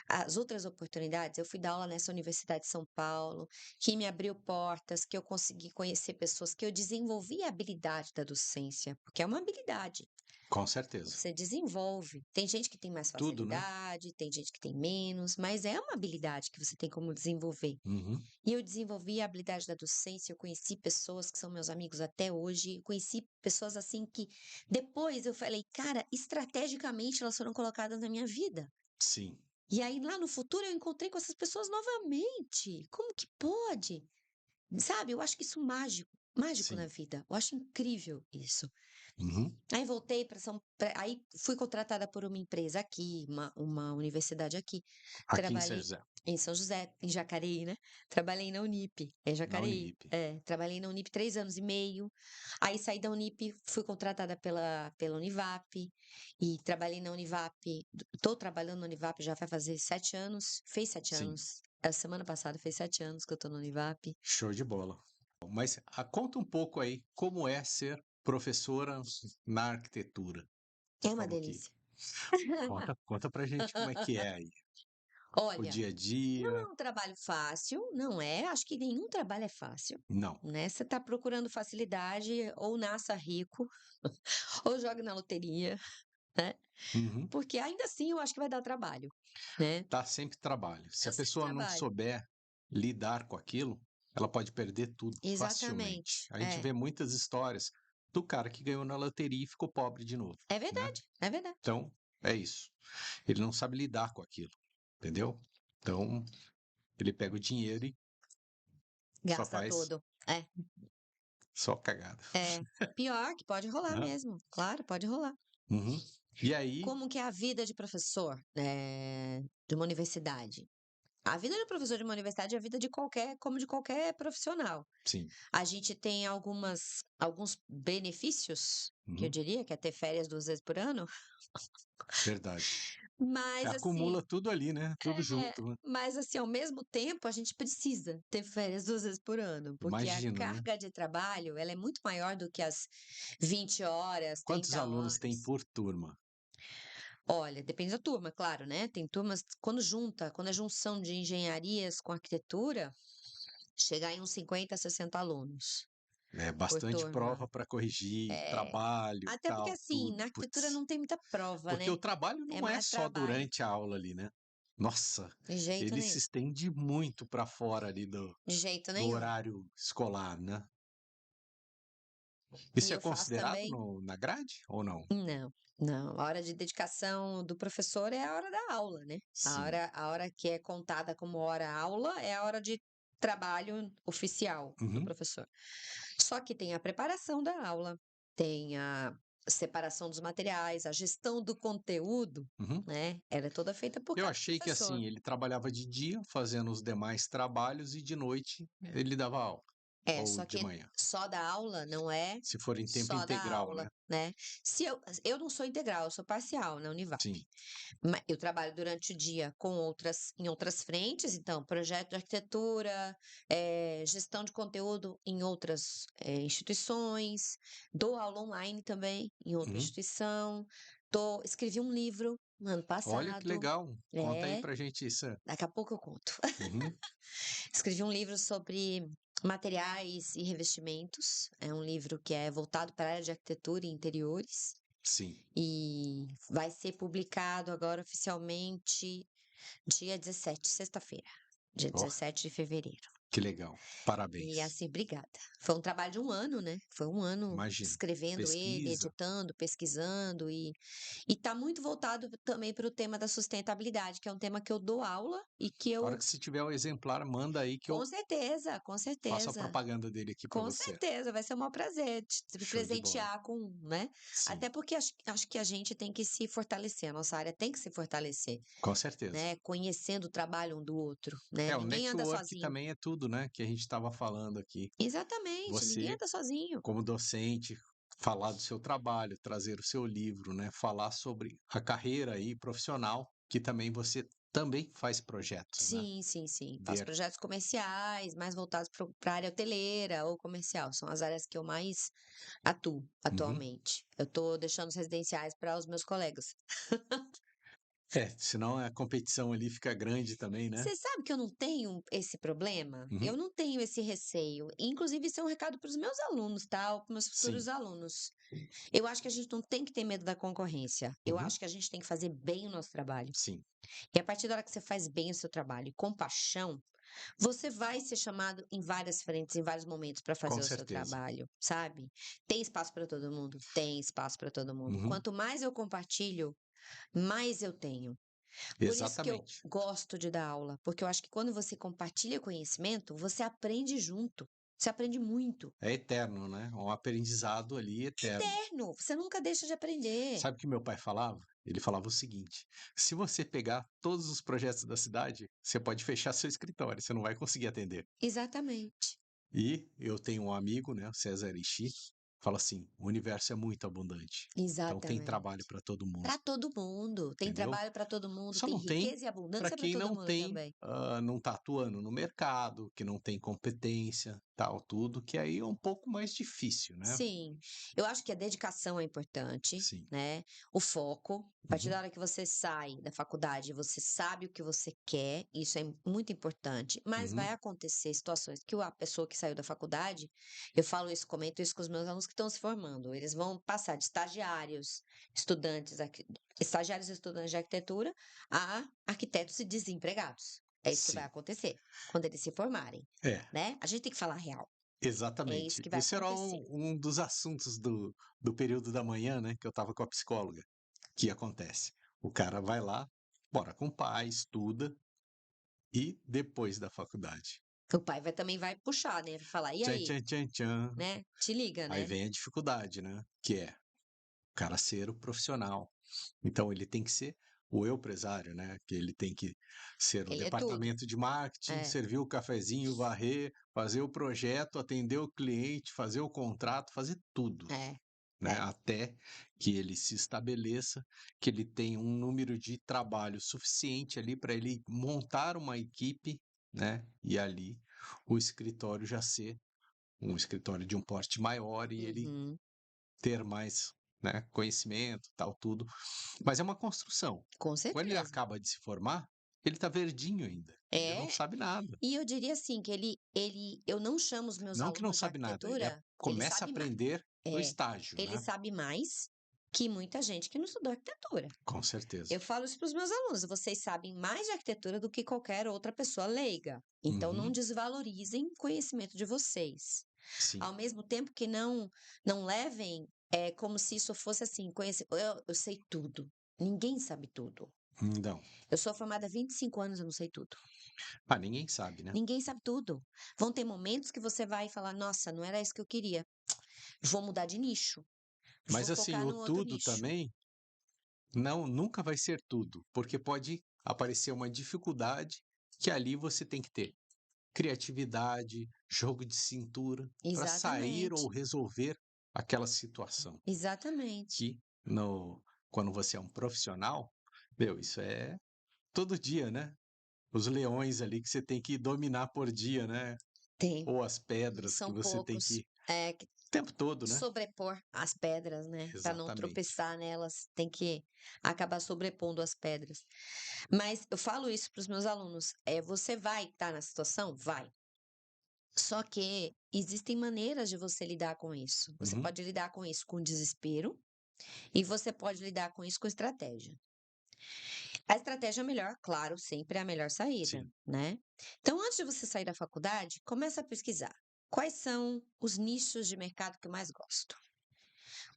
[SPEAKER 2] as outras oportunidades, eu fui dar aula nessa Universidade de São Paulo, que me abriu portas, que eu consegui conhecer pessoas, que eu desenvolvi a habilidade da docência, porque é uma habilidade.
[SPEAKER 1] Com certeza.
[SPEAKER 2] Você desenvolve. Tem gente que tem mais
[SPEAKER 1] Tudo, né.
[SPEAKER 2] facilidade, tem gente que tem menos, mas é uma habilidade que você tem como desenvolver.
[SPEAKER 1] Uhum.
[SPEAKER 2] E eu desenvolvi a habilidade da docência, eu conheci pessoas que são meus amigos até hoje, conheci pessoas assim que depois eu falei, cara, estrategicamente elas foram colocadas na minha vida.
[SPEAKER 1] Sim.
[SPEAKER 2] E aí lá no futuro eu encontrei com essas pessoas novamente. Como que pode? Sabe? Eu acho que isso mágico, mágico na
[SPEAKER 1] Sim.
[SPEAKER 2] vida. Eu acho incrível isso.
[SPEAKER 1] Uhum.
[SPEAKER 2] Aí voltei para aí fui contratada por uma empresa aqui, uma universidade aqui.
[SPEAKER 1] Aqui em São
[SPEAKER 2] Trabalhei
[SPEAKER 1] José,
[SPEAKER 2] em São José, em Jacareí, né. Trabalhei na Unip, é
[SPEAKER 1] na
[SPEAKER 2] Jacareí.
[SPEAKER 1] Unip.
[SPEAKER 2] É, trabalhei na Unip 3 anos e meio, aí saí da Unip, fui contratada pela Univap, e trabalhei na Univap, estou trabalhando na Univap já vai fazer 7 anos, fez 7
[SPEAKER 1] Sim,
[SPEAKER 2] anos, a semana passada fez 7 anos que eu estou na Univap.
[SPEAKER 1] show de bola. Mas conta um pouco aí como é ser professora na arquitetura. Você
[SPEAKER 2] É uma
[SPEAKER 1] falou que
[SPEAKER 2] delícia.
[SPEAKER 1] conta pra gente como é que é aí, o
[SPEAKER 2] Olha,
[SPEAKER 1] dia a
[SPEAKER 2] não
[SPEAKER 1] dia.
[SPEAKER 2] é um trabalho fácil, não é, acho que nenhum trabalho é fácil,
[SPEAKER 1] Não.
[SPEAKER 2] né, você está procurando facilidade, ou nasça rico, ou jogue na loteria, né,
[SPEAKER 1] Uhum.
[SPEAKER 2] porque ainda assim eu acho que vai dar trabalho, né.
[SPEAKER 1] Dá sempre trabalho. Se
[SPEAKER 2] É
[SPEAKER 1] a
[SPEAKER 2] sempre
[SPEAKER 1] pessoa não
[SPEAKER 2] trabalho.
[SPEAKER 1] souber lidar com aquilo, ela pode perder tudo facilmente.
[SPEAKER 2] Exatamente.
[SPEAKER 1] A gente
[SPEAKER 2] É,
[SPEAKER 1] vê muitas histórias do cara que ganhou na loteria e ficou pobre de novo,
[SPEAKER 2] é
[SPEAKER 1] né.
[SPEAKER 2] verdade, é verdade.
[SPEAKER 1] Então, é isso. Ele não sabe lidar com aquilo, entendeu? Então, ele pega o dinheiro e só
[SPEAKER 2] Gasta
[SPEAKER 1] faz
[SPEAKER 2] todo. É,
[SPEAKER 1] só cagada.
[SPEAKER 2] é. Pior que pode rolar
[SPEAKER 1] Né?
[SPEAKER 2] mesmo, claro, pode rolar.
[SPEAKER 1] Uhum. E aí,
[SPEAKER 2] Como que é a vida de professor, de uma universidade? A vida de professor de uma universidade é a vida de qualquer como de qualquer profissional.
[SPEAKER 1] sim,
[SPEAKER 2] A gente tem alguns benefícios, que eu
[SPEAKER 1] uhum,
[SPEAKER 2] diria, que é ter férias 2 vezes por ano,
[SPEAKER 1] verdade.
[SPEAKER 2] mas assim
[SPEAKER 1] Acumula tudo ali, né? Tudo
[SPEAKER 2] é,
[SPEAKER 1] junto, né?
[SPEAKER 2] mas assim, ao mesmo tempo, a gente precisa ter férias 2 vezes por ano, porque a
[SPEAKER 1] Imagino, né?
[SPEAKER 2] carga de trabalho, ela é muito maior do que as 20 horas,
[SPEAKER 1] Quantos
[SPEAKER 2] 30
[SPEAKER 1] alunos tem
[SPEAKER 2] horas.
[SPEAKER 1] por turma?
[SPEAKER 2] Olha, depende da turma, claro, né? Tem turmas, quando é junção de engenharias com arquitetura, chega em uns 50, 60 alunos
[SPEAKER 1] É
[SPEAKER 2] por
[SPEAKER 1] bastante
[SPEAKER 2] turma.
[SPEAKER 1] prova para corrigir,
[SPEAKER 2] É,
[SPEAKER 1] trabalho,
[SPEAKER 2] até porque
[SPEAKER 1] tal,
[SPEAKER 2] assim,
[SPEAKER 1] tudo.
[SPEAKER 2] na arquitetura
[SPEAKER 1] Putz.
[SPEAKER 2] não tem muita prova,
[SPEAKER 1] Porque o
[SPEAKER 2] né?
[SPEAKER 1] trabalho
[SPEAKER 2] É
[SPEAKER 1] não é
[SPEAKER 2] mais
[SPEAKER 1] só
[SPEAKER 2] trabalho,
[SPEAKER 1] durante a aula ali, né? Nossa,
[SPEAKER 2] de jeito
[SPEAKER 1] ele se
[SPEAKER 2] nenhum,
[SPEAKER 1] estende muito para fora ali do,
[SPEAKER 2] de jeito
[SPEAKER 1] do
[SPEAKER 2] nenhum.
[SPEAKER 1] horário escolar, né?
[SPEAKER 2] E
[SPEAKER 1] Isso é
[SPEAKER 2] eu faço
[SPEAKER 1] considerado
[SPEAKER 2] também.
[SPEAKER 1] na grade ou não?
[SPEAKER 2] Não, não. A hora de dedicação do professor é a hora da aula, né?
[SPEAKER 1] Sim.
[SPEAKER 2] A hora que é contada como hora aula é a hora de trabalho oficial do
[SPEAKER 1] Uhum,
[SPEAKER 2] professor. Só que tem a preparação da aula, tem a separação dos materiais, a gestão do conteúdo,
[SPEAKER 1] uhum.
[SPEAKER 2] né? Ela é toda feita por
[SPEAKER 1] Eu
[SPEAKER 2] cada
[SPEAKER 1] achei que
[SPEAKER 2] professor.
[SPEAKER 1] assim, ele trabalhava de dia fazendo os demais trabalhos e de noite ele dava aula,
[SPEAKER 2] É,
[SPEAKER 1] ou
[SPEAKER 2] só
[SPEAKER 1] de
[SPEAKER 2] que
[SPEAKER 1] manhã,
[SPEAKER 2] só da aula não é
[SPEAKER 1] se for em tempo
[SPEAKER 2] só da
[SPEAKER 1] integral, né?
[SPEAKER 2] aula, né? Se eu não sou integral, eu sou parcial na Univap.
[SPEAKER 1] Sim.
[SPEAKER 2] Eu trabalho durante o dia com em outras frentes, então, projeto de arquitetura, gestão de conteúdo em outras instituições, dou aula online também em outra
[SPEAKER 1] Uhum.
[SPEAKER 2] instituição, escrevi um livro no ano
[SPEAKER 1] Olha que
[SPEAKER 2] passado,
[SPEAKER 1] legal. Conta aí
[SPEAKER 2] é,
[SPEAKER 1] pra gente isso.
[SPEAKER 2] daqui a pouco eu conto.
[SPEAKER 1] Uhum.
[SPEAKER 2] Escrevi um livro sobre materiais e revestimentos, é um livro que é voltado para a área de arquitetura e interiores.
[SPEAKER 1] Sim.
[SPEAKER 2] E vai ser publicado agora oficialmente dia 17, sexta-feira, dia
[SPEAKER 1] Ó,
[SPEAKER 2] 17 de fevereiro.
[SPEAKER 1] que legal.
[SPEAKER 2] E
[SPEAKER 1] Parabéns.
[SPEAKER 2] assim, obrigada. Foi um trabalho de um ano, né? Foi um ano
[SPEAKER 1] Imagino.
[SPEAKER 2] escrevendo ele,
[SPEAKER 1] Pesquisa.
[SPEAKER 2] editando, pesquisando e tá muito voltado também para o tema da sustentabilidade, que é um tema que eu dou aula e que
[SPEAKER 1] A hora
[SPEAKER 2] eu,
[SPEAKER 1] que você tiver o exemplar, manda aí que eu
[SPEAKER 2] com
[SPEAKER 1] faço a
[SPEAKER 2] certeza.
[SPEAKER 1] propaganda dele aqui pra
[SPEAKER 2] Com
[SPEAKER 1] você.
[SPEAKER 2] certeza, vai ser um maior prazer te
[SPEAKER 1] Show de bola.
[SPEAKER 2] presentear com um, né.
[SPEAKER 1] Sim,
[SPEAKER 2] Até porque acho que a gente tem que se fortalecer, a nossa área tem que se fortalecer,
[SPEAKER 1] com certeza.
[SPEAKER 2] né, conhecendo o trabalho um do outro, né,
[SPEAKER 1] É, o
[SPEAKER 2] ninguém anda
[SPEAKER 1] network
[SPEAKER 2] sozinho.
[SPEAKER 1] também é tudo, né, que a gente estava falando aqui.
[SPEAKER 2] Exatamente, ninguém
[SPEAKER 1] Você,
[SPEAKER 2] anda sozinho.
[SPEAKER 1] como docente, falar do seu trabalho, trazer o seu livro, né, falar sobre a carreira aí profissional, que também você também faz projetos, né?
[SPEAKER 2] Sim, sim, sim. Faço
[SPEAKER 1] De
[SPEAKER 2] projetos comerciais, mais voltados para a área hoteleira ou comercial, são as áreas que eu mais atuo
[SPEAKER 1] Uhum.
[SPEAKER 2] atualmente. Eu estou deixando os residenciais para os meus colegas.
[SPEAKER 1] É, senão a competição ali fica grande também, né?
[SPEAKER 2] Você sabe que eu não tenho esse problema? Eu
[SPEAKER 1] Uhum.
[SPEAKER 2] não tenho esse receio. Inclusive, isso é um recado para os meus alunos, tá? Ou para meus
[SPEAKER 1] Sim.
[SPEAKER 2] futuros alunos. Eu acho que a gente não tem que ter medo da concorrência. Eu
[SPEAKER 1] Uhum.
[SPEAKER 2] acho que a gente tem que fazer bem o nosso trabalho.
[SPEAKER 1] Sim,
[SPEAKER 2] E a partir da hora que você faz bem o seu trabalho e com paixão, você vai ser chamado em várias frentes, em vários momentos para
[SPEAKER 1] com
[SPEAKER 2] fazer o seu
[SPEAKER 1] certeza.
[SPEAKER 2] trabalho, sabe? Tem espaço para todo mundo? Tem espaço para todo mundo.
[SPEAKER 1] Uhum.
[SPEAKER 2] Quanto mais eu compartilho, mais eu tenho. Por isso que eu
[SPEAKER 1] Exatamente.
[SPEAKER 2] gosto de dar aula, porque eu acho que quando você compartilha conhecimento, você aprende junto. Você aprende muito.
[SPEAKER 1] É eterno, né? Um aprendizado ali eterno.
[SPEAKER 2] Eterno, você nunca deixa de aprender.
[SPEAKER 1] Sabe o que meu pai falava? Ele falava o seguinte: se você pegar todos os projetos da cidade, você pode fechar seu escritório, você não vai conseguir atender.
[SPEAKER 2] Exatamente.
[SPEAKER 1] E eu tenho um amigo, né, o César Ixi, fala assim: o universo é muito abundante. Então tem
[SPEAKER 2] Exatamente.
[SPEAKER 1] trabalho para todo mundo,
[SPEAKER 2] Para todo mundo. Tem
[SPEAKER 1] entendeu?
[SPEAKER 2] trabalho para todo mundo,
[SPEAKER 1] Só
[SPEAKER 2] tem
[SPEAKER 1] não tem
[SPEAKER 2] riqueza e
[SPEAKER 1] para
[SPEAKER 2] abundância para
[SPEAKER 1] quem
[SPEAKER 2] todo
[SPEAKER 1] não
[SPEAKER 2] mundo
[SPEAKER 1] tem,
[SPEAKER 2] também.
[SPEAKER 1] não está atuando no mercado, que não tem competência, tal, tudo, que aí é um pouco mais difícil, né?
[SPEAKER 2] Sim, eu acho que a dedicação é importante,
[SPEAKER 1] Sim.
[SPEAKER 2] né? O foco. A partir
[SPEAKER 1] Uhum,
[SPEAKER 2] da hora que você sai da faculdade, você sabe o que você quer, isso é muito importante. Mas vai
[SPEAKER 1] uhum,
[SPEAKER 2] acontecer situações que a pessoa que saiu da faculdade, eu falo isso, comento isso com os meus alunos que estão se formando. Eles vão passar de estagiários, estagiários e estudantes de arquitetura, a arquitetos e desempregados. É isso que vai
[SPEAKER 1] sim.
[SPEAKER 2] acontecer quando eles se formarem,
[SPEAKER 1] É.
[SPEAKER 2] né? A gente tem que falar a real. É isso
[SPEAKER 1] Exatamente.
[SPEAKER 2] que vai
[SPEAKER 1] Isso era
[SPEAKER 2] acontecer.
[SPEAKER 1] um dos assuntos do período da manhã, né, que eu estava com a psicóloga. Que acontece? O cara vai lá, bora com o pai, estuda, e depois da faculdade?
[SPEAKER 2] O pai também vai puxar, né, vai falar: "E
[SPEAKER 1] Tchan,
[SPEAKER 2] aí?",
[SPEAKER 1] tchan, tchan, tchan.
[SPEAKER 2] né, te liga,
[SPEAKER 1] Aí
[SPEAKER 2] né.
[SPEAKER 1] vem a dificuldade, né? Que é o cara ser o profissional. Então ele tem que ser o empresário, né? Que ele tem que ser o
[SPEAKER 2] Ele é tudo.
[SPEAKER 1] departamento de marketing,
[SPEAKER 2] É,
[SPEAKER 1] servir o cafezinho, varrer, fazer o projeto, atender o cliente, fazer o contrato, fazer tudo.
[SPEAKER 2] é,
[SPEAKER 1] Né,
[SPEAKER 2] é.
[SPEAKER 1] até que ele se estabeleça, que ele tenha um número de trabalho suficiente ali para ele montar uma equipe, né? E ali o escritório já ser um escritório de um porte maior e ele
[SPEAKER 2] Uhum.
[SPEAKER 1] ter mais né? Conhecimento, tal, tudo. Mas é uma construção.
[SPEAKER 2] Com
[SPEAKER 1] Quando ele
[SPEAKER 2] certeza.
[SPEAKER 1] acaba de se formar, ele tá verdinho ainda. Ele não
[SPEAKER 2] É,
[SPEAKER 1] sabe nada.
[SPEAKER 2] e eu diria assim que eu não chamo os meus
[SPEAKER 1] Não que não
[SPEAKER 2] alunos de
[SPEAKER 1] sabe nada,
[SPEAKER 2] arquitetura, ele
[SPEAKER 1] começa a
[SPEAKER 2] sabe mais.
[SPEAKER 1] aprender no
[SPEAKER 2] É,
[SPEAKER 1] estágio,
[SPEAKER 2] ele
[SPEAKER 1] né?
[SPEAKER 2] sabe mais que muita gente que não estudou arquitetura.
[SPEAKER 1] Com certeza.
[SPEAKER 2] Eu falo isso para os meus alunos, vocês sabem mais de arquitetura do que qualquer outra pessoa leiga. Então não
[SPEAKER 1] Uhum,
[SPEAKER 2] desvalorizem o conhecimento de vocês.
[SPEAKER 1] sim.
[SPEAKER 2] Ao mesmo tempo que não levem como se isso fosse assim, eu sei tudo. Ninguém sabe tudo.
[SPEAKER 1] Não.
[SPEAKER 2] Eu sou formada há 25 anos, eu não sei tudo.
[SPEAKER 1] Ah, ninguém sabe, né?
[SPEAKER 2] Ninguém sabe tudo. Vão ter momentos que você vai falar: "Nossa, não era isso que eu queria. Vou mudar de nicho. Vou
[SPEAKER 1] Mas assim,
[SPEAKER 2] focar
[SPEAKER 1] o
[SPEAKER 2] num outro
[SPEAKER 1] tudo
[SPEAKER 2] nicho".
[SPEAKER 1] também não, nunca vai ser tudo, porque pode aparecer uma dificuldade que ali você tem que ter criatividade, jogo de cintura para sair ou
[SPEAKER 2] Exatamente,
[SPEAKER 1] resolver aquela situação.
[SPEAKER 2] exatamente.
[SPEAKER 1] Que no, quando você é um profissional, meu, isso é todo dia, né? Os leões ali que você tem que dominar por dia, né?
[SPEAKER 2] Tem.
[SPEAKER 1] Ou as pedras que
[SPEAKER 2] São
[SPEAKER 1] você tem
[SPEAKER 2] poucos,
[SPEAKER 1] que o tempo todo, né?
[SPEAKER 2] sobrepor as pedras, né, para não
[SPEAKER 1] Exatamente.
[SPEAKER 2] tropeçar nelas, tem que acabar sobrepondo as pedras. Mas eu falo isso para os meus alunos, você vai estar na situação? Vai. Só que existem maneiras de você lidar com isso. Você
[SPEAKER 1] Uhum,
[SPEAKER 2] pode lidar com isso com desespero e você pode lidar com isso com estratégia. A estratégia melhor, claro, sempre é a melhor saída,
[SPEAKER 1] sim.
[SPEAKER 2] né? Então, antes de você sair da faculdade, começa a pesquisar. Quais são os nichos de mercado que eu mais gosto?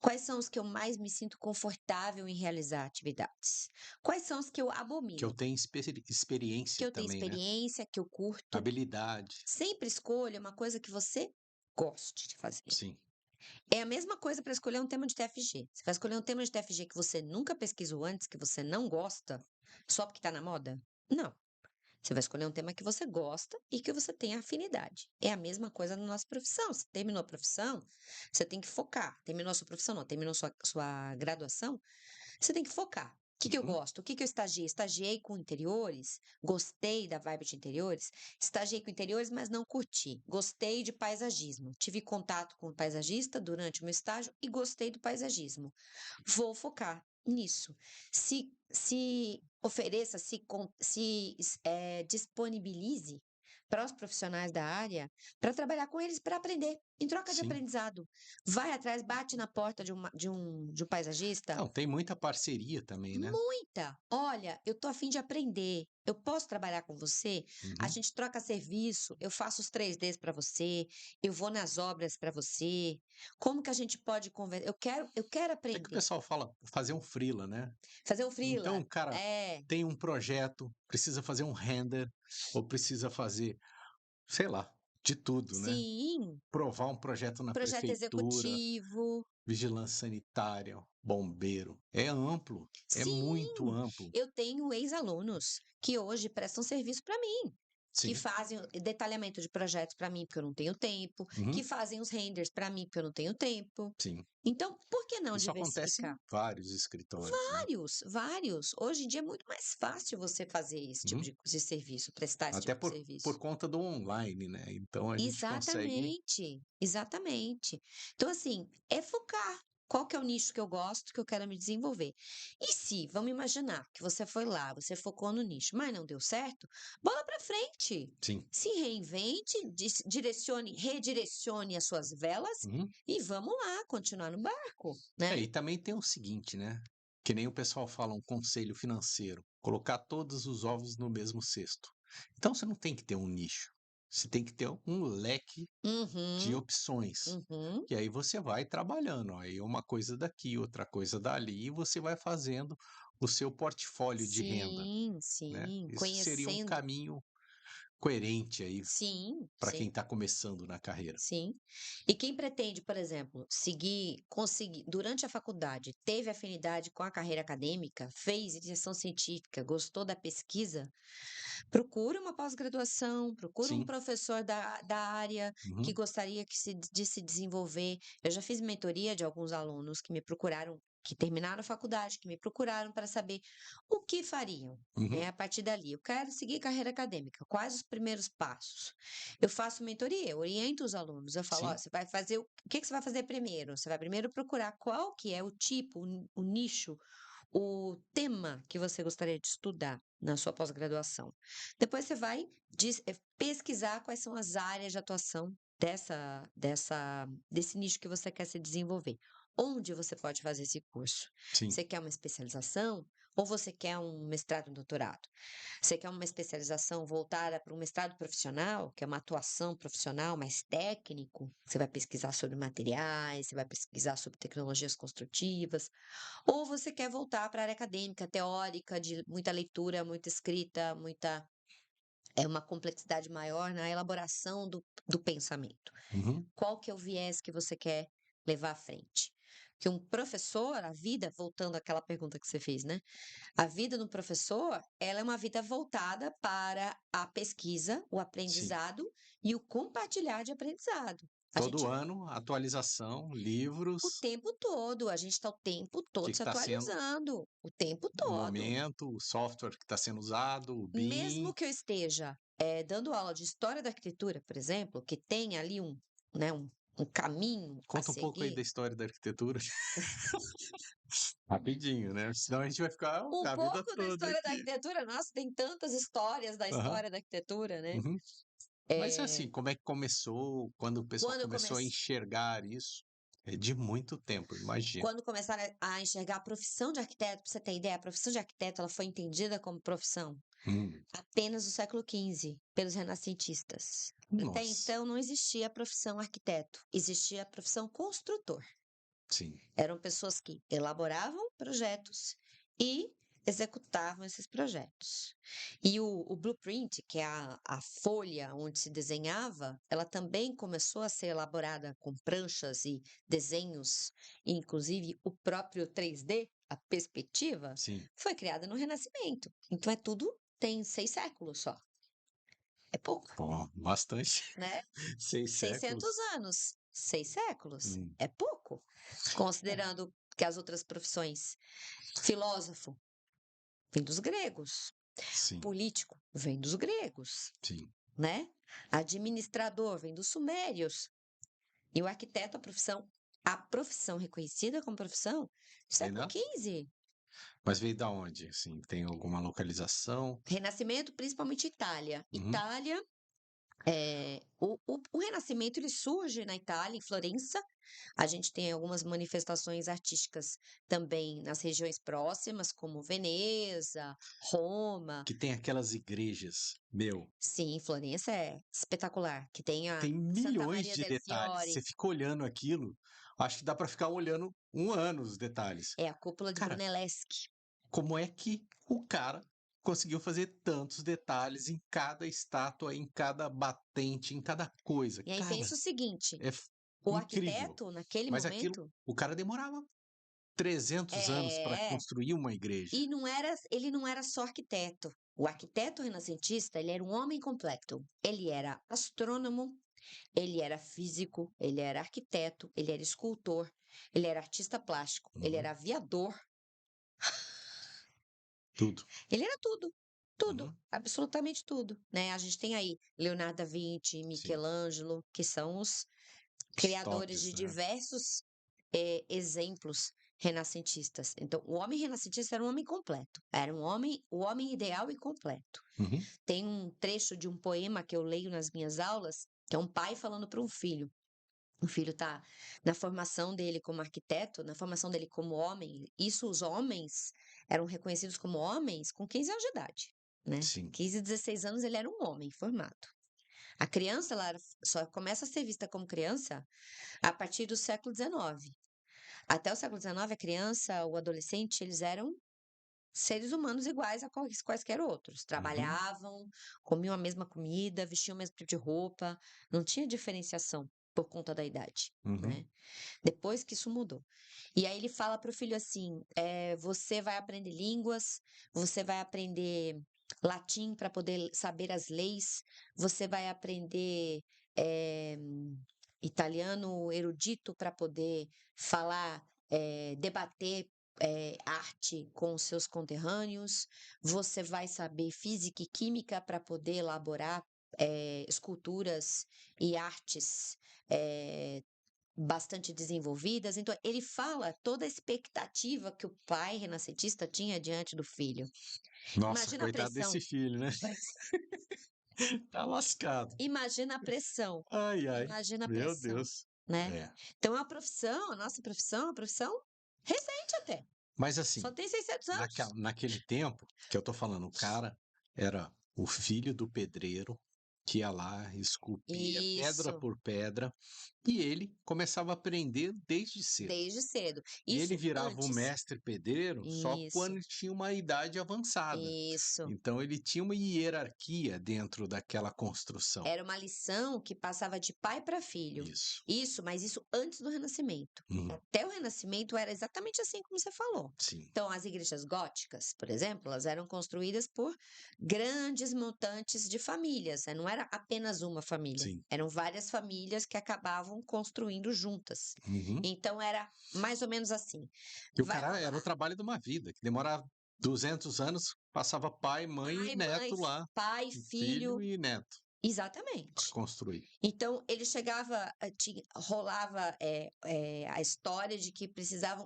[SPEAKER 2] Quais são os que eu mais me sinto confortável em realizar atividades? Quais são os que eu
[SPEAKER 1] Que eu
[SPEAKER 2] abomino?
[SPEAKER 1] tenho
[SPEAKER 2] Que
[SPEAKER 1] experiência
[SPEAKER 2] eu tenho
[SPEAKER 1] também, né?
[SPEAKER 2] experiência, que eu curto.
[SPEAKER 1] Habilidade.
[SPEAKER 2] Sempre escolha uma coisa que você goste de fazer.
[SPEAKER 1] Sim.
[SPEAKER 2] É a mesma coisa para escolher um tema de TFG. Você vai escolher um tema de TFG que você nunca pesquisou antes, que você não gosta, só porque está na moda? Não. Você vai escolher um tema que você gosta e que você tem afinidade. É a mesma coisa na nossa profissão. Você terminou a profissão, você tem que focar. Terminou a sua profissão, não, terminou sua graduação, você tem que focar. O que eu
[SPEAKER 1] Uhum.
[SPEAKER 2] gosto? O que eu estagiei? Estagiei com interiores, gostei da vibe de interiores. Estagiei com interiores, mas não curti. Gostei de paisagismo. Tive contato com o paisagista durante o meu estágio e gostei do paisagismo. Vou focar nisso. Se ofereça, disponibilize para os profissionais da área para trabalhar com eles, para aprender, em troca de
[SPEAKER 1] Sim.
[SPEAKER 2] aprendizado. Vai atrás, bate na porta de um paisagista.
[SPEAKER 1] Não, tem muita parceria também, né?
[SPEAKER 2] Muita. Olha, eu tô a fim de aprender. Eu posso trabalhar com você? A
[SPEAKER 1] Uhum.
[SPEAKER 2] gente troca serviço, eu faço os 3Ds para você, eu vou nas obras para você. Como que a gente pode conversar? Eu quero
[SPEAKER 1] É que o
[SPEAKER 2] aprender.
[SPEAKER 1] pessoal fala fazer um freela, né?
[SPEAKER 2] Fazer um
[SPEAKER 1] Então,
[SPEAKER 2] freela.
[SPEAKER 1] o cara
[SPEAKER 2] É.
[SPEAKER 1] tem um projeto, precisa fazer um render, ou precisa fazer, sei lá, de tudo, né?
[SPEAKER 2] Sim,
[SPEAKER 1] Provar um projeto na
[SPEAKER 2] projeto
[SPEAKER 1] prefeitura,
[SPEAKER 2] executivo.
[SPEAKER 1] vigilância sanitária, bombeiro. É amplo, é muito
[SPEAKER 2] Sim,
[SPEAKER 1] amplo.
[SPEAKER 2] eu tenho ex-alunos que hoje prestam serviço para mim. Que
[SPEAKER 1] Sim.
[SPEAKER 2] fazem o detalhamento de projetos para mim, porque eu não tenho tempo, que
[SPEAKER 1] Uhum.
[SPEAKER 2] fazem os renders para mim, porque eu não tenho tempo.
[SPEAKER 1] Sim.
[SPEAKER 2] Então, por que não
[SPEAKER 1] Isso acontece
[SPEAKER 2] diversificar?
[SPEAKER 1] em vários escritórios, né?
[SPEAKER 2] Vários, vários. Hoje em dia é muito mais fácil você fazer esse tipo
[SPEAKER 1] Uhum.
[SPEAKER 2] de serviço, prestar esse
[SPEAKER 1] Até
[SPEAKER 2] tipo de
[SPEAKER 1] por
[SPEAKER 2] serviço.
[SPEAKER 1] conta do online, né? Então a gente consegue.
[SPEAKER 2] Exatamente, exatamente. Então, assim, é focar. Qual que é o nicho que eu gosto, que eu quero me desenvolver? E se, vamos imaginar que você foi lá, você focou no nicho, mas não deu certo, bola para frente.
[SPEAKER 1] Sim.
[SPEAKER 2] Se reinvente, redirecione as suas velas
[SPEAKER 1] Uhum.
[SPEAKER 2] e vamos lá, continuar no barco,
[SPEAKER 1] É,
[SPEAKER 2] né?
[SPEAKER 1] e também tem o seguinte, né? Que nem o pessoal fala, um conselho financeiro, colocar todos os ovos no mesmo cesto. Então você não tem que ter um nicho, você tem que ter um leque de
[SPEAKER 2] Uhum,
[SPEAKER 1] opções.
[SPEAKER 2] uhum.
[SPEAKER 1] E aí você vai trabalhando, aí uma coisa daqui, outra coisa dali, e você vai fazendo o seu portfólio de renda,
[SPEAKER 2] Sim,
[SPEAKER 1] né?
[SPEAKER 2] sim,
[SPEAKER 1] Isso seria um
[SPEAKER 2] conhecendo.
[SPEAKER 1] caminho coerente aí
[SPEAKER 2] Sim,
[SPEAKER 1] para quem
[SPEAKER 2] sim.
[SPEAKER 1] está começando na carreira.
[SPEAKER 2] Sim. E quem pretende, por exemplo, conseguir, durante a faculdade, teve afinidade com a carreira acadêmica, fez iniciação científica, gostou da pesquisa, procura uma pós-graduação, procura um
[SPEAKER 1] Sim.
[SPEAKER 2] professor da área que
[SPEAKER 1] Uhum.
[SPEAKER 2] gostaria de se desenvolver. Eu já fiz mentoria de alguns alunos que me procuraram que terminaram a faculdade, que me procuraram para saber o que fariam,
[SPEAKER 1] Uhum.
[SPEAKER 2] né, a partir dali. Eu quero seguir carreira acadêmica, quais os primeiros passos? Eu faço mentoria, eu oriento os alunos, eu falo: "Ó,
[SPEAKER 1] Sim.
[SPEAKER 2] você vai fazer o que que você vai fazer primeiro? Você vai primeiro procurar qual que é o tipo, o nicho, o tema que você gostaria de estudar na sua pós-graduação. Depois você vai pesquisar quais são as áreas de atuação desse nicho que você quer se desenvolver. Onde você pode fazer esse curso?
[SPEAKER 1] Sim.
[SPEAKER 2] Você quer uma especialização ou você quer um mestrado, um doutorado? Você quer uma especialização voltada para um mestrado profissional, que é uma atuação profissional mais técnico? Você vai pesquisar sobre materiais, você vai pesquisar sobre tecnologias construtivas, ou você quer voltar para a área acadêmica, teórica, de muita leitura, muita escrita, uma complexidade maior na elaboração do pensamento.
[SPEAKER 1] Uhum.
[SPEAKER 2] Qual que é o viés que você quer levar à frente? Que um professor, a vida, voltando àquela pergunta que você fez, né? A vida do professor, ela é uma vida voltada para a pesquisa, o
[SPEAKER 1] Sim.
[SPEAKER 2] aprendizado e o compartilhar de aprendizado. A
[SPEAKER 1] Todo
[SPEAKER 2] gente
[SPEAKER 1] ano, atualização,
[SPEAKER 2] O
[SPEAKER 1] livros,
[SPEAKER 2] tempo todo, a gente está o tempo
[SPEAKER 1] o que
[SPEAKER 2] todo se
[SPEAKER 1] está sendo
[SPEAKER 2] atualizando, o tempo
[SPEAKER 1] no
[SPEAKER 2] todo.
[SPEAKER 1] momento, o software que está sendo usado, o
[SPEAKER 2] Mesmo
[SPEAKER 1] BIM.
[SPEAKER 2] que eu esteja, dando aula de história da arquitetura, por exemplo, que tem ali né, um caminho a
[SPEAKER 1] Conta um pouco aí
[SPEAKER 2] seguir,
[SPEAKER 1] da história da arquitetura. Rapidinho, né? Senão a gente vai ficar
[SPEAKER 2] um
[SPEAKER 1] a vida
[SPEAKER 2] pouco da
[SPEAKER 1] toda
[SPEAKER 2] história da
[SPEAKER 1] aqui.
[SPEAKER 2] arquitetura, nossa, tem tantas histórias da
[SPEAKER 1] Aham.
[SPEAKER 2] história da arquitetura, né?
[SPEAKER 1] Uhum. Mas
[SPEAKER 2] Eh,
[SPEAKER 1] assim, como é que começou? Quando o pessoal
[SPEAKER 2] quando eu
[SPEAKER 1] começou a
[SPEAKER 2] comecei
[SPEAKER 1] enxergar isso? É de muito tempo, imagino.
[SPEAKER 2] Quando começaram a enxergar a profissão de arquiteto, para você ter ideia, a profissão de arquiteto ela foi entendida como profissão
[SPEAKER 1] Hum.
[SPEAKER 2] apenas no século XV, pelos renascentistas. Até
[SPEAKER 1] Nossa.
[SPEAKER 2] então não existia a profissão arquiteto, existia a profissão construtor.
[SPEAKER 1] Sim.
[SPEAKER 2] Eram pessoas que elaboravam projetos e executavam esses projetos. E o blueprint, que é a folha onde se desenhava, ela também começou a ser elaborada com pranchas e desenhos, e inclusive o próprio 3D, a perspectiva,
[SPEAKER 1] Sim.
[SPEAKER 2] foi criada no Renascimento. Então é tudo, tem 6 séculos só. É pouco,
[SPEAKER 1] Pô, bastante.
[SPEAKER 2] né?
[SPEAKER 1] 6
[SPEAKER 2] 600
[SPEAKER 1] séculos.
[SPEAKER 2] anos, 6 séculos,
[SPEAKER 1] Hum.
[SPEAKER 2] é pouco,
[SPEAKER 1] É.
[SPEAKER 2] considerando que as outras profissões, filósofo, vem dos gregos,
[SPEAKER 1] Sim,
[SPEAKER 2] político, vem dos gregos,
[SPEAKER 1] sim.
[SPEAKER 2] né? Administrador, vem dos sumérios, e o arquiteto, a profissão reconhecida como profissão,
[SPEAKER 1] Vem
[SPEAKER 2] século
[SPEAKER 1] da
[SPEAKER 2] XV,
[SPEAKER 1] Mas veio da onde, assim? Tem alguma localização?
[SPEAKER 2] Renascimento, principalmente Itália.
[SPEAKER 1] Uhum.
[SPEAKER 2] Itália, o Renascimento ele surge na Itália, em Florença. A gente tem algumas manifestações artísticas também nas regiões próximas, como Veneza, Roma.
[SPEAKER 1] Que tem aquelas igrejas, meu,
[SPEAKER 2] Sim, Florença é espetacular, que tem a
[SPEAKER 1] tem
[SPEAKER 2] Santa
[SPEAKER 1] milhões
[SPEAKER 2] Maria
[SPEAKER 1] de
[SPEAKER 2] del
[SPEAKER 1] detalhes. Você
[SPEAKER 2] Fiore,
[SPEAKER 1] fica olhando aquilo, acho que dá pra ficar olhando um ano os detalhes.
[SPEAKER 2] é a cúpula de
[SPEAKER 1] Cara,
[SPEAKER 2] Brunelleschi.
[SPEAKER 1] como é que o cara conseguiu fazer tantos detalhes em cada estátua, em cada batente, em cada coisa?
[SPEAKER 2] E aí
[SPEAKER 1] Cara,
[SPEAKER 2] pensa o seguinte,
[SPEAKER 1] é
[SPEAKER 2] o
[SPEAKER 1] incrível.
[SPEAKER 2] arquiteto, naquele
[SPEAKER 1] Mas aquilo,
[SPEAKER 2] momento,
[SPEAKER 1] o cara demorava 300 anos para
[SPEAKER 2] é,
[SPEAKER 1] construir uma igreja.
[SPEAKER 2] e ele não era só arquiteto. O arquiteto renascentista, ele era um homem completo. Ele era astrônomo, ele era físico, ele era arquiteto, ele era escultor, ele era artista plástico, ele
[SPEAKER 1] Uhum.
[SPEAKER 2] era aviador,
[SPEAKER 1] Tudo.
[SPEAKER 2] ele era tudo, tudo,
[SPEAKER 1] Uhum.
[SPEAKER 2] absolutamente tudo, né? A gente tem aí Leonardo da Vinci,
[SPEAKER 1] Sim.
[SPEAKER 2] Michelangelo, que são os
[SPEAKER 1] Os
[SPEAKER 2] criadores
[SPEAKER 1] tops,
[SPEAKER 2] de
[SPEAKER 1] né?
[SPEAKER 2] diversos exemplos renascentistas. Então, o homem renascentista era um homem completo, era o homem ideal e completo.
[SPEAKER 1] Uhum.
[SPEAKER 2] Tem um trecho de um poema que eu leio nas minhas aulas, que é um pai falando para um filho. O filho está na formação dele como arquiteto, na formação dele como homem. Isso, os homens eram reconhecidos como homens com 15 anos de idade, né?
[SPEAKER 1] Sim.
[SPEAKER 2] 15, 16 anos ele era um homem formado. A criança só começa a ser vista como criança a partir do século XIX. Até o século XIX, a criança, o adolescente, eles eram seres humanos iguais a quaisquer outros.
[SPEAKER 1] Uhum.
[SPEAKER 2] Trabalhavam, comiam a mesma comida, vestiam o mesmo tipo de roupa, não tinha diferenciação por conta da idade,
[SPEAKER 1] Uhum.
[SPEAKER 2] né? Depois que isso mudou. E aí ele fala para o filho assim: você vai aprender línguas, você vai aprender latim para poder saber as leis, você vai aprender eh, italiano erudito para poder falar, debater arte com os seus conterrâneos, você vai saber física e química para poder elaborar esculturas e artes bastante desenvolvidas. Então, ele fala toda a expectativa que o pai renascentista tinha diante do filho.
[SPEAKER 1] Nossa,
[SPEAKER 2] Imagina a
[SPEAKER 1] coitado desse
[SPEAKER 2] pressão.
[SPEAKER 1] filho, né? Tá lascado.
[SPEAKER 2] Imagina a pressão.
[SPEAKER 1] Ai, ai.
[SPEAKER 2] Imagina a
[SPEAKER 1] Meu
[SPEAKER 2] pressão,
[SPEAKER 1] Deus.
[SPEAKER 2] né?
[SPEAKER 1] É.
[SPEAKER 2] Então, a nossa profissão, é uma profissão recente até.
[SPEAKER 1] Mas
[SPEAKER 2] Só
[SPEAKER 1] assim,
[SPEAKER 2] tem 600 anos.
[SPEAKER 1] naquele tempo que eu tô falando, o cara era o filho do pedreiro que ia lá, esculpia pedra
[SPEAKER 2] Isso,
[SPEAKER 1] por pedra, e ele começava a aprender desde cedo.
[SPEAKER 2] desde cedo.
[SPEAKER 1] E ele
[SPEAKER 2] Isso
[SPEAKER 1] virava o
[SPEAKER 2] antes.
[SPEAKER 1] mestre pedreiro só
[SPEAKER 2] Isso,
[SPEAKER 1] quando tinha uma idade avançada.
[SPEAKER 2] isso.
[SPEAKER 1] Então ele tinha uma hierarquia dentro daquela construção.
[SPEAKER 2] Era uma lição que passava de pai para filho.
[SPEAKER 1] Isso.
[SPEAKER 2] Isso, mas isso antes do Renascimento. Até o Renascimento era exatamente assim como você falou.
[SPEAKER 1] Sim.
[SPEAKER 2] Então, as igrejas góticas, por exemplo, elas eram construídas por grandes montantes de famílias, né? Não era apenas uma família,
[SPEAKER 1] Sim.
[SPEAKER 2] eram várias famílias que acabavam construindo juntas.
[SPEAKER 1] Uhum.
[SPEAKER 2] Então, era mais ou menos assim.
[SPEAKER 1] E o
[SPEAKER 2] Vai
[SPEAKER 1] cara era o
[SPEAKER 2] rolar
[SPEAKER 1] trabalho de uma vida, que demorava 200 anos, passava pai, mãe e
[SPEAKER 2] pai, mãe,
[SPEAKER 1] neto lá,
[SPEAKER 2] pai,
[SPEAKER 1] filho
[SPEAKER 2] filho,
[SPEAKER 1] e neto, para
[SPEAKER 2] exatamente.
[SPEAKER 1] construir.
[SPEAKER 2] Então, ele chegava, rolava a história de que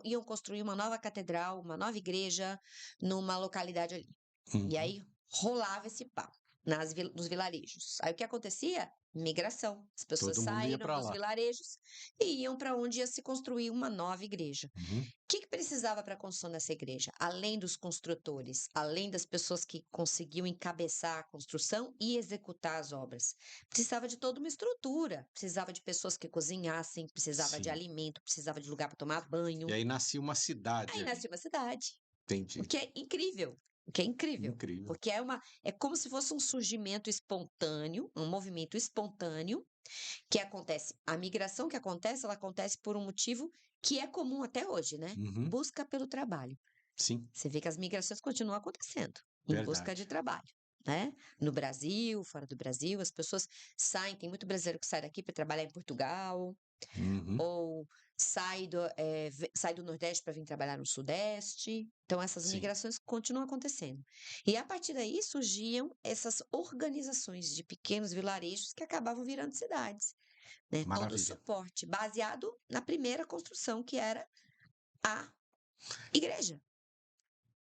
[SPEAKER 2] iam construir uma nova catedral, uma nova igreja numa localidade ali. E
[SPEAKER 1] Uhum.
[SPEAKER 2] aí rolava esse papo nos vilarejos. Aí o que acontecia? Migração. As pessoas
[SPEAKER 1] Todo mundo ia
[SPEAKER 2] saíram
[SPEAKER 1] para
[SPEAKER 2] dos
[SPEAKER 1] lá.
[SPEAKER 2] vilarejos e iam para onde ia se construir uma nova igreja.
[SPEAKER 1] Uhum.
[SPEAKER 2] O que precisava para a construção dessa igreja? Além dos construtores, além das pessoas que conseguiam encabeçar a construção e executar as obras, precisava de toda uma estrutura. Precisava de pessoas que cozinhassem, precisava de
[SPEAKER 1] Sim.
[SPEAKER 2] alimento, precisava de lugar para tomar banho.
[SPEAKER 1] E aí nascia uma cidade
[SPEAKER 2] Aí
[SPEAKER 1] ali.
[SPEAKER 2] nasceu uma cidade. O
[SPEAKER 1] Entendi.
[SPEAKER 2] que é incrível. O que é incrível.
[SPEAKER 1] Incrível.
[SPEAKER 2] Porque é como se fosse um surgimento espontâneo, um movimento espontâneo, que acontece. A migração que acontece, ela acontece por um motivo que é comum até hoje, né?
[SPEAKER 1] Uhum.
[SPEAKER 2] Busca pelo trabalho.
[SPEAKER 1] Sim,
[SPEAKER 2] Você vê que as migrações continuam acontecendo em busca de
[SPEAKER 1] verdade.
[SPEAKER 2] trabalho, né? No Brasil, fora do Brasil, as pessoas saem, tem muito brasileiro que sai daqui para trabalhar em Portugal,
[SPEAKER 1] Uhum.
[SPEAKER 2] ou sai do Nordeste para vir trabalhar no Sudeste. Então, essas
[SPEAKER 1] Sim,
[SPEAKER 2] migrações continuam acontecendo. E a partir daí surgiam essas organizações de pequenos vilarejos que acabavam virando cidades, né? Todo o
[SPEAKER 1] maravilha.
[SPEAKER 2] suporte baseado na primeira construção, que era a igreja.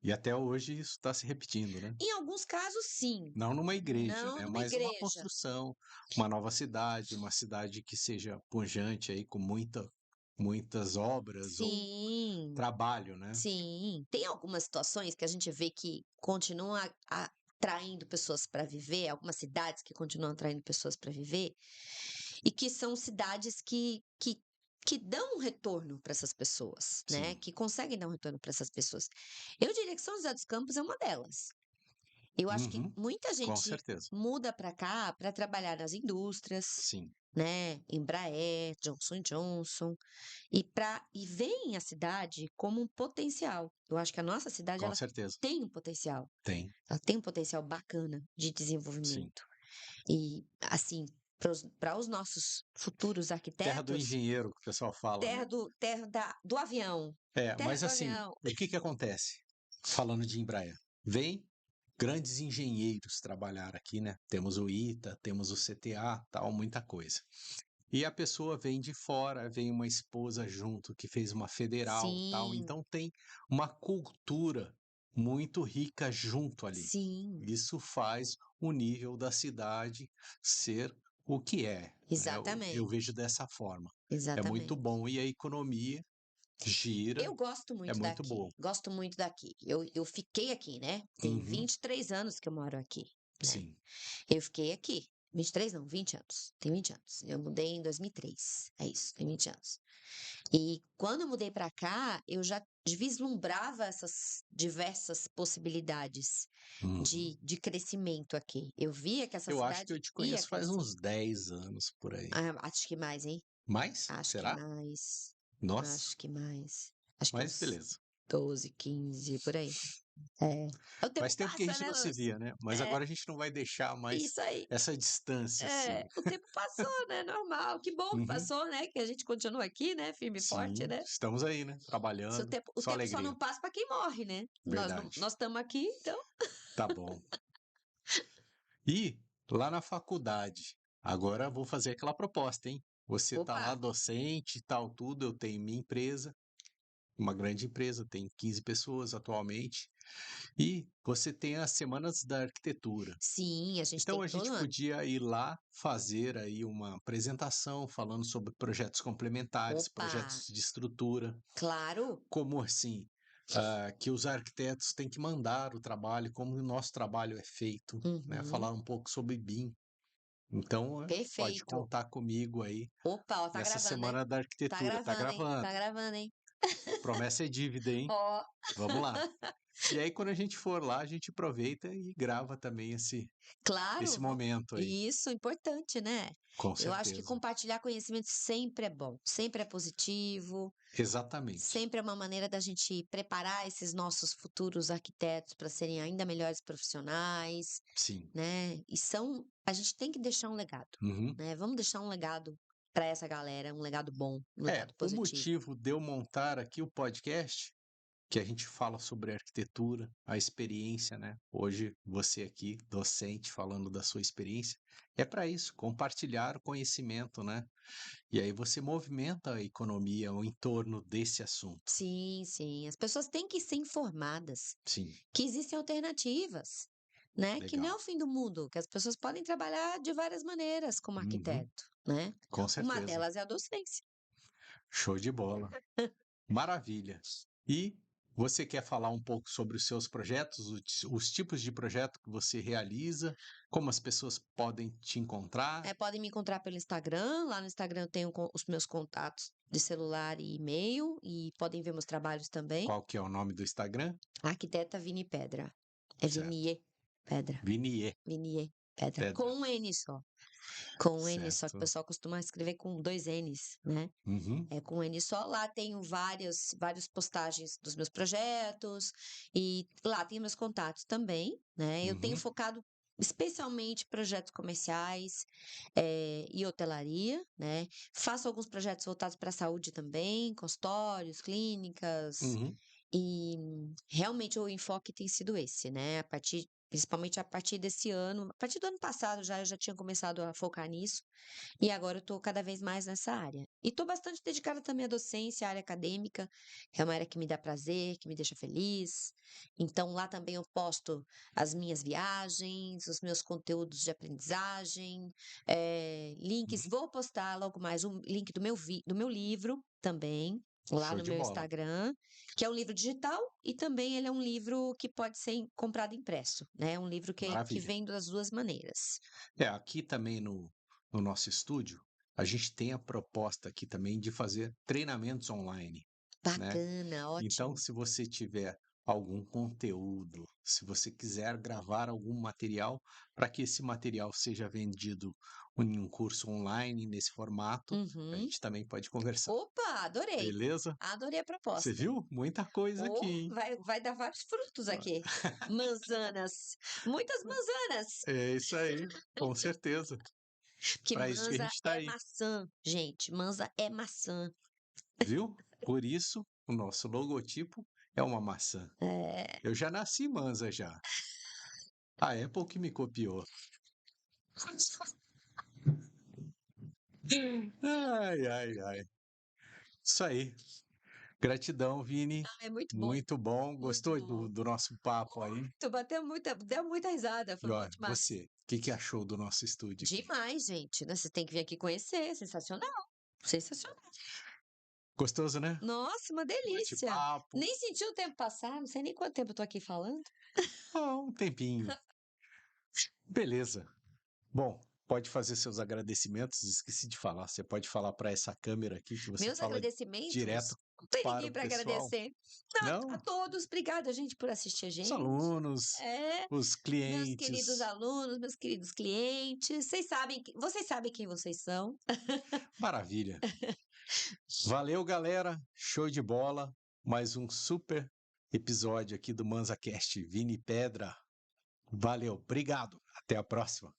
[SPEAKER 1] E até hoje isso está se repetindo, né?
[SPEAKER 2] Em alguns casos, sim,
[SPEAKER 1] Não numa igreja,
[SPEAKER 2] não
[SPEAKER 1] né?
[SPEAKER 2] numa
[SPEAKER 1] Mas uma
[SPEAKER 2] igreja.
[SPEAKER 1] construção, uma nova cidade, uma cidade que seja pujante aí com muitas obras ou
[SPEAKER 2] Sim,
[SPEAKER 1] trabalho, né?
[SPEAKER 2] sim. Tem algumas situações que a gente vê que continuam atraindo pessoas para viver, algumas cidades que continuam atraindo pessoas para viver, e que são cidades que dão um retorno para essas pessoas, né?
[SPEAKER 1] Sim.
[SPEAKER 2] Que conseguem dar um retorno para essas pessoas. Eu diria que São José dos Campos é uma delas. Eu acho que
[SPEAKER 1] Uhum.
[SPEAKER 2] muita
[SPEAKER 1] Com
[SPEAKER 2] gente
[SPEAKER 1] certeza.
[SPEAKER 2] muda para cá para trabalhar nas indústrias,
[SPEAKER 1] Sim,
[SPEAKER 2] né? Embraer, Johnson Johnson, e veem a cidade como um potencial. Eu acho que a nossa cidade
[SPEAKER 1] com
[SPEAKER 2] ela
[SPEAKER 1] certeza.
[SPEAKER 2] tem um potencial.
[SPEAKER 1] Tem,
[SPEAKER 2] Ela tem um potencial bacana de
[SPEAKER 1] sim.
[SPEAKER 2] desenvolvimento. E assim, para os nossos futuros
[SPEAKER 1] Terra do
[SPEAKER 2] arquitetos,
[SPEAKER 1] engenheiro, que o pessoal fala, né?
[SPEAKER 2] do avião,
[SPEAKER 1] É,
[SPEAKER 2] terra
[SPEAKER 1] mas
[SPEAKER 2] do
[SPEAKER 1] assim,
[SPEAKER 2] avião.
[SPEAKER 1] o que que acontece? Falando de Embraer, vem grandes engenheiros trabalhar aqui, né? Temos o ITA, temos o CTA, tal, muita coisa. E a pessoa vem de fora, vem uma esposa junto que fez uma federal, tal,
[SPEAKER 2] Sim,
[SPEAKER 1] então tem uma cultura muito rica junto ali.
[SPEAKER 2] sim,
[SPEAKER 1] Isso faz o nível da cidade ser o que é, né? Eu
[SPEAKER 2] exatamente,
[SPEAKER 1] vejo dessa forma. É muito
[SPEAKER 2] exatamente.
[SPEAKER 1] bom e a economia gira,
[SPEAKER 2] Eu gosto
[SPEAKER 1] é
[SPEAKER 2] muito
[SPEAKER 1] muito
[SPEAKER 2] daqui,
[SPEAKER 1] boa.
[SPEAKER 2] gosto muito daqui. Eu fiquei aqui, né? Tem
[SPEAKER 1] Uhum,
[SPEAKER 2] 23 anos que eu moro aqui, né?
[SPEAKER 1] sim,
[SPEAKER 2] Eu fiquei aqui. 23 não, 20 anos. Tem 20 anos. Eu mudei em 2003. É isso, tem 20 anos. E quando eu mudei para cá, eu já vislumbrava essas diversas possibilidades
[SPEAKER 1] uhum.
[SPEAKER 2] de crescimento aqui. Eu via que essa
[SPEAKER 1] Eu acho que
[SPEAKER 2] cidade
[SPEAKER 1] eu te
[SPEAKER 2] ia
[SPEAKER 1] conheço faz
[SPEAKER 2] crescer.
[SPEAKER 1] uns 10 anos por aí.
[SPEAKER 2] Ah, acho que mais, hein?
[SPEAKER 1] Mais?
[SPEAKER 2] Acho que
[SPEAKER 1] Será?
[SPEAKER 2] mais.
[SPEAKER 1] Nossa,
[SPEAKER 2] Acho que mais. Acho que
[SPEAKER 1] mas
[SPEAKER 2] uns
[SPEAKER 1] beleza.
[SPEAKER 2] 12, 15 por aí. É. O tempo
[SPEAKER 1] Faz tempo que a
[SPEAKER 2] passa,
[SPEAKER 1] gente
[SPEAKER 2] né,
[SPEAKER 1] não se
[SPEAKER 2] Lúcio?
[SPEAKER 1] via, né? Mas
[SPEAKER 2] É,
[SPEAKER 1] agora a gente não vai deixar mais
[SPEAKER 2] isso aí.
[SPEAKER 1] essa distância, assim.
[SPEAKER 2] É, o tempo passou, né, normal. Que bom que
[SPEAKER 1] Uhum.
[SPEAKER 2] passou, né, que a gente continua aqui, né, firme e forte,
[SPEAKER 1] Sim,
[SPEAKER 2] né.
[SPEAKER 1] estamos aí, né?
[SPEAKER 2] Se o
[SPEAKER 1] Trabalhando,
[SPEAKER 2] tempo o
[SPEAKER 1] só
[SPEAKER 2] tempo só
[SPEAKER 1] alegria.
[SPEAKER 2] não passa para quem morre, né.
[SPEAKER 1] Verdade.
[SPEAKER 2] Nós estamos aqui, então
[SPEAKER 1] Tá bom. E lá na faculdade, agora vou fazer aquela proposta, hein? Você tá
[SPEAKER 2] opa,
[SPEAKER 1] lá docente e tal, tudo, eu tenho minha empresa, uma grande empresa, tem 15 pessoas atualmente, e você tem as semanas da arquitetura.
[SPEAKER 2] sim, a gente
[SPEAKER 1] Então
[SPEAKER 2] tem
[SPEAKER 1] a
[SPEAKER 2] todo
[SPEAKER 1] gente
[SPEAKER 2] ano.
[SPEAKER 1] podia ir lá fazer aí uma apresentação falando sobre projetos complementares,
[SPEAKER 2] Opa,
[SPEAKER 1] projetos de estrutura,
[SPEAKER 2] claro.
[SPEAKER 1] como assim, que os arquitetos têm que mandar o trabalho, como o nosso trabalho é feito, né?
[SPEAKER 2] Uhum,
[SPEAKER 1] Falar um pouco sobre BIM. Então, pode
[SPEAKER 2] perfeito.
[SPEAKER 1] contar comigo aí
[SPEAKER 2] Opa, ó, tá
[SPEAKER 1] nessa
[SPEAKER 2] gravando, hein.
[SPEAKER 1] semana da
[SPEAKER 2] Tá
[SPEAKER 1] arquitetura. Tá
[SPEAKER 2] gravando, hein, tá
[SPEAKER 1] gravando.
[SPEAKER 2] gravando, hein.
[SPEAKER 1] Promessa é dívida, hein?
[SPEAKER 2] Ó,
[SPEAKER 1] Vamos lá. E aí, quando a gente for lá, a gente aproveita e grava também esse
[SPEAKER 2] claro,
[SPEAKER 1] momento aí.
[SPEAKER 2] isso, importante, né.
[SPEAKER 1] Com
[SPEAKER 2] Eu acho que
[SPEAKER 1] certeza.
[SPEAKER 2] compartilhar conhecimento sempre é bom, sempre é positivo.
[SPEAKER 1] Exatamente.
[SPEAKER 2] Sempre é uma maneira da gente preparar esses nossos futuros arquitetos para serem ainda melhores profissionais,
[SPEAKER 1] Sim.
[SPEAKER 2] né? A gente tem que deixar um legado,
[SPEAKER 1] Uhum.
[SPEAKER 2] né? Vamos deixar um legado para essa galera, um legado bom, um
[SPEAKER 1] É,
[SPEAKER 2] legado
[SPEAKER 1] o
[SPEAKER 2] positivo.
[SPEAKER 1] motivo de eu montar aqui o podcast, que a gente fala sobre arquitetura, a experiência, né? Hoje você aqui, docente, falando da sua experiência, é para isso, compartilhar o conhecimento, né? E aí você movimenta a economia em torno desse assunto.
[SPEAKER 2] Sim, sim. As pessoas têm que ser informadas
[SPEAKER 1] Sim,
[SPEAKER 2] que existem alternativas, né? Que não é
[SPEAKER 1] legal.
[SPEAKER 2] o fim do mundo, que as pessoas podem trabalhar de várias maneiras como
[SPEAKER 1] Uhum,
[SPEAKER 2] arquiteto, né?
[SPEAKER 1] com
[SPEAKER 2] Uma
[SPEAKER 1] certeza.
[SPEAKER 2] delas é a docência.
[SPEAKER 1] Show de bola. Maravilha. E você quer falar um pouco sobre os seus projetos, os tipos de projeto que você realiza, como as pessoas podem te encontrar?
[SPEAKER 2] É, podem me encontrar pelo Instagram. Lá no Instagram eu tenho os meus contatos de celular e e-mail e podem ver meus trabalhos também.
[SPEAKER 1] Qual que é o nome do Instagram?
[SPEAKER 2] Arquiteta Vini Pedra. É
[SPEAKER 1] Certo.
[SPEAKER 2] Vinier Pedra.
[SPEAKER 1] Vinier
[SPEAKER 2] Vinier Pedra.
[SPEAKER 1] Pedra.
[SPEAKER 2] Com um N só. Com um N só, que o
[SPEAKER 1] Certo.
[SPEAKER 2] pessoal costuma escrever com dois N's, né?
[SPEAKER 1] Uhum,
[SPEAKER 2] É com um N só. Lá tenho várias postagens dos meus projetos e lá tenho meus contatos também, né? Eu tenho
[SPEAKER 1] uhum,
[SPEAKER 2] focado especialmente projetos comerciais, e hotelaria, né? Faço alguns projetos voltados para a saúde também, consultórios, clínicas,
[SPEAKER 1] uhum.
[SPEAKER 2] e realmente o enfoque tem sido esse, né? Principalmente a partir desse ano, a partir do ano passado já eu já tinha começado a focar nisso, e agora eu estou cada vez mais nessa área. E estou bastante dedicada também à docência, à área acadêmica, que é uma área que me dá prazer, que me deixa feliz. Então, lá também eu posto as minhas viagens, os meus conteúdos de aprendizagem, links.
[SPEAKER 1] Uhum.
[SPEAKER 2] Vou postar logo mais um link do meu livro também, lá
[SPEAKER 1] Show
[SPEAKER 2] no
[SPEAKER 1] de
[SPEAKER 2] meu
[SPEAKER 1] bola.
[SPEAKER 2] Instagram, que é um livro digital e também ele é um livro que pode ser comprado impresso, né? É um livro que
[SPEAKER 1] Maravilha.
[SPEAKER 2] vem das duas maneiras.
[SPEAKER 1] É, aqui também no nosso estúdio, a gente tem a proposta aqui também de fazer treinamentos online, né?
[SPEAKER 2] Bacana,
[SPEAKER 1] Então,
[SPEAKER 2] ótimo.
[SPEAKER 1] se você tiver algum conteúdo, se você quiser gravar algum material, para que esse material seja vendido em um curso online nesse formato, a
[SPEAKER 2] Uhum.
[SPEAKER 1] gente também pode conversar.
[SPEAKER 2] Opa, adorei.
[SPEAKER 1] Beleza?
[SPEAKER 2] Adorei a
[SPEAKER 1] Você
[SPEAKER 2] proposta.
[SPEAKER 1] viu? Muita coisa aqui,
[SPEAKER 2] Oh,
[SPEAKER 1] hein?
[SPEAKER 2] vai dar vários frutos aqui. Manzanas. Muitas manzanas.
[SPEAKER 1] É isso aí, com certeza.
[SPEAKER 2] Que
[SPEAKER 1] Para isso que a
[SPEAKER 2] manza
[SPEAKER 1] gente está
[SPEAKER 2] é
[SPEAKER 1] aí,
[SPEAKER 2] maçã, gente. Manza é maçã.
[SPEAKER 1] viu? Por isso, o nosso logotipo é uma maçã.
[SPEAKER 2] É.
[SPEAKER 1] Eu já nasci mansa já. A Apple que me copiou. Ai, ai, ai. Isso aí. Gratidão, Vini.
[SPEAKER 2] Ah, é muito bom,
[SPEAKER 1] Muito bom.
[SPEAKER 2] muito
[SPEAKER 1] Gostou
[SPEAKER 2] bom.
[SPEAKER 1] do nosso papo aí?
[SPEAKER 2] Tu bateu muita, deu muita risada,
[SPEAKER 1] E
[SPEAKER 2] foi
[SPEAKER 1] ó,
[SPEAKER 2] muito massa.
[SPEAKER 1] você, o que achou do nosso estúdio aqui?
[SPEAKER 2] Demais, gente, né? Você tem que vir aqui conhecer, sensacional. Sensacional.
[SPEAKER 1] Gostoso, né?
[SPEAKER 2] Nossa, uma delícia.
[SPEAKER 1] Bate-papo.
[SPEAKER 2] Nem senti o tempo passar, não sei nem quanto tempo eu tô aqui falando.
[SPEAKER 1] Ah, um tempinho. Beleza. Bom, pode fazer seus agradecimentos. Esqueci de falar. Você pode falar para essa câmera aqui que você
[SPEAKER 2] Meus
[SPEAKER 1] fala
[SPEAKER 2] agradecimentos,
[SPEAKER 1] direto
[SPEAKER 2] não tem
[SPEAKER 1] para
[SPEAKER 2] ninguém
[SPEAKER 1] o
[SPEAKER 2] para
[SPEAKER 1] pessoal.
[SPEAKER 2] agradecer. Não, a
[SPEAKER 1] Não?
[SPEAKER 2] todos, obrigada, gente, por assistir a
[SPEAKER 1] Os
[SPEAKER 2] gente.
[SPEAKER 1] alunos,
[SPEAKER 2] É,
[SPEAKER 1] os
[SPEAKER 2] meus queridos
[SPEAKER 1] clientes.
[SPEAKER 2] alunos, meus queridos clientes, vocês sabem quem vocês são.
[SPEAKER 1] Maravilha. Valeu, galera. Show de bola. Mais um super episódio aqui do MansaCast. Vini Pedra, valeu, obrigado, até a próxima.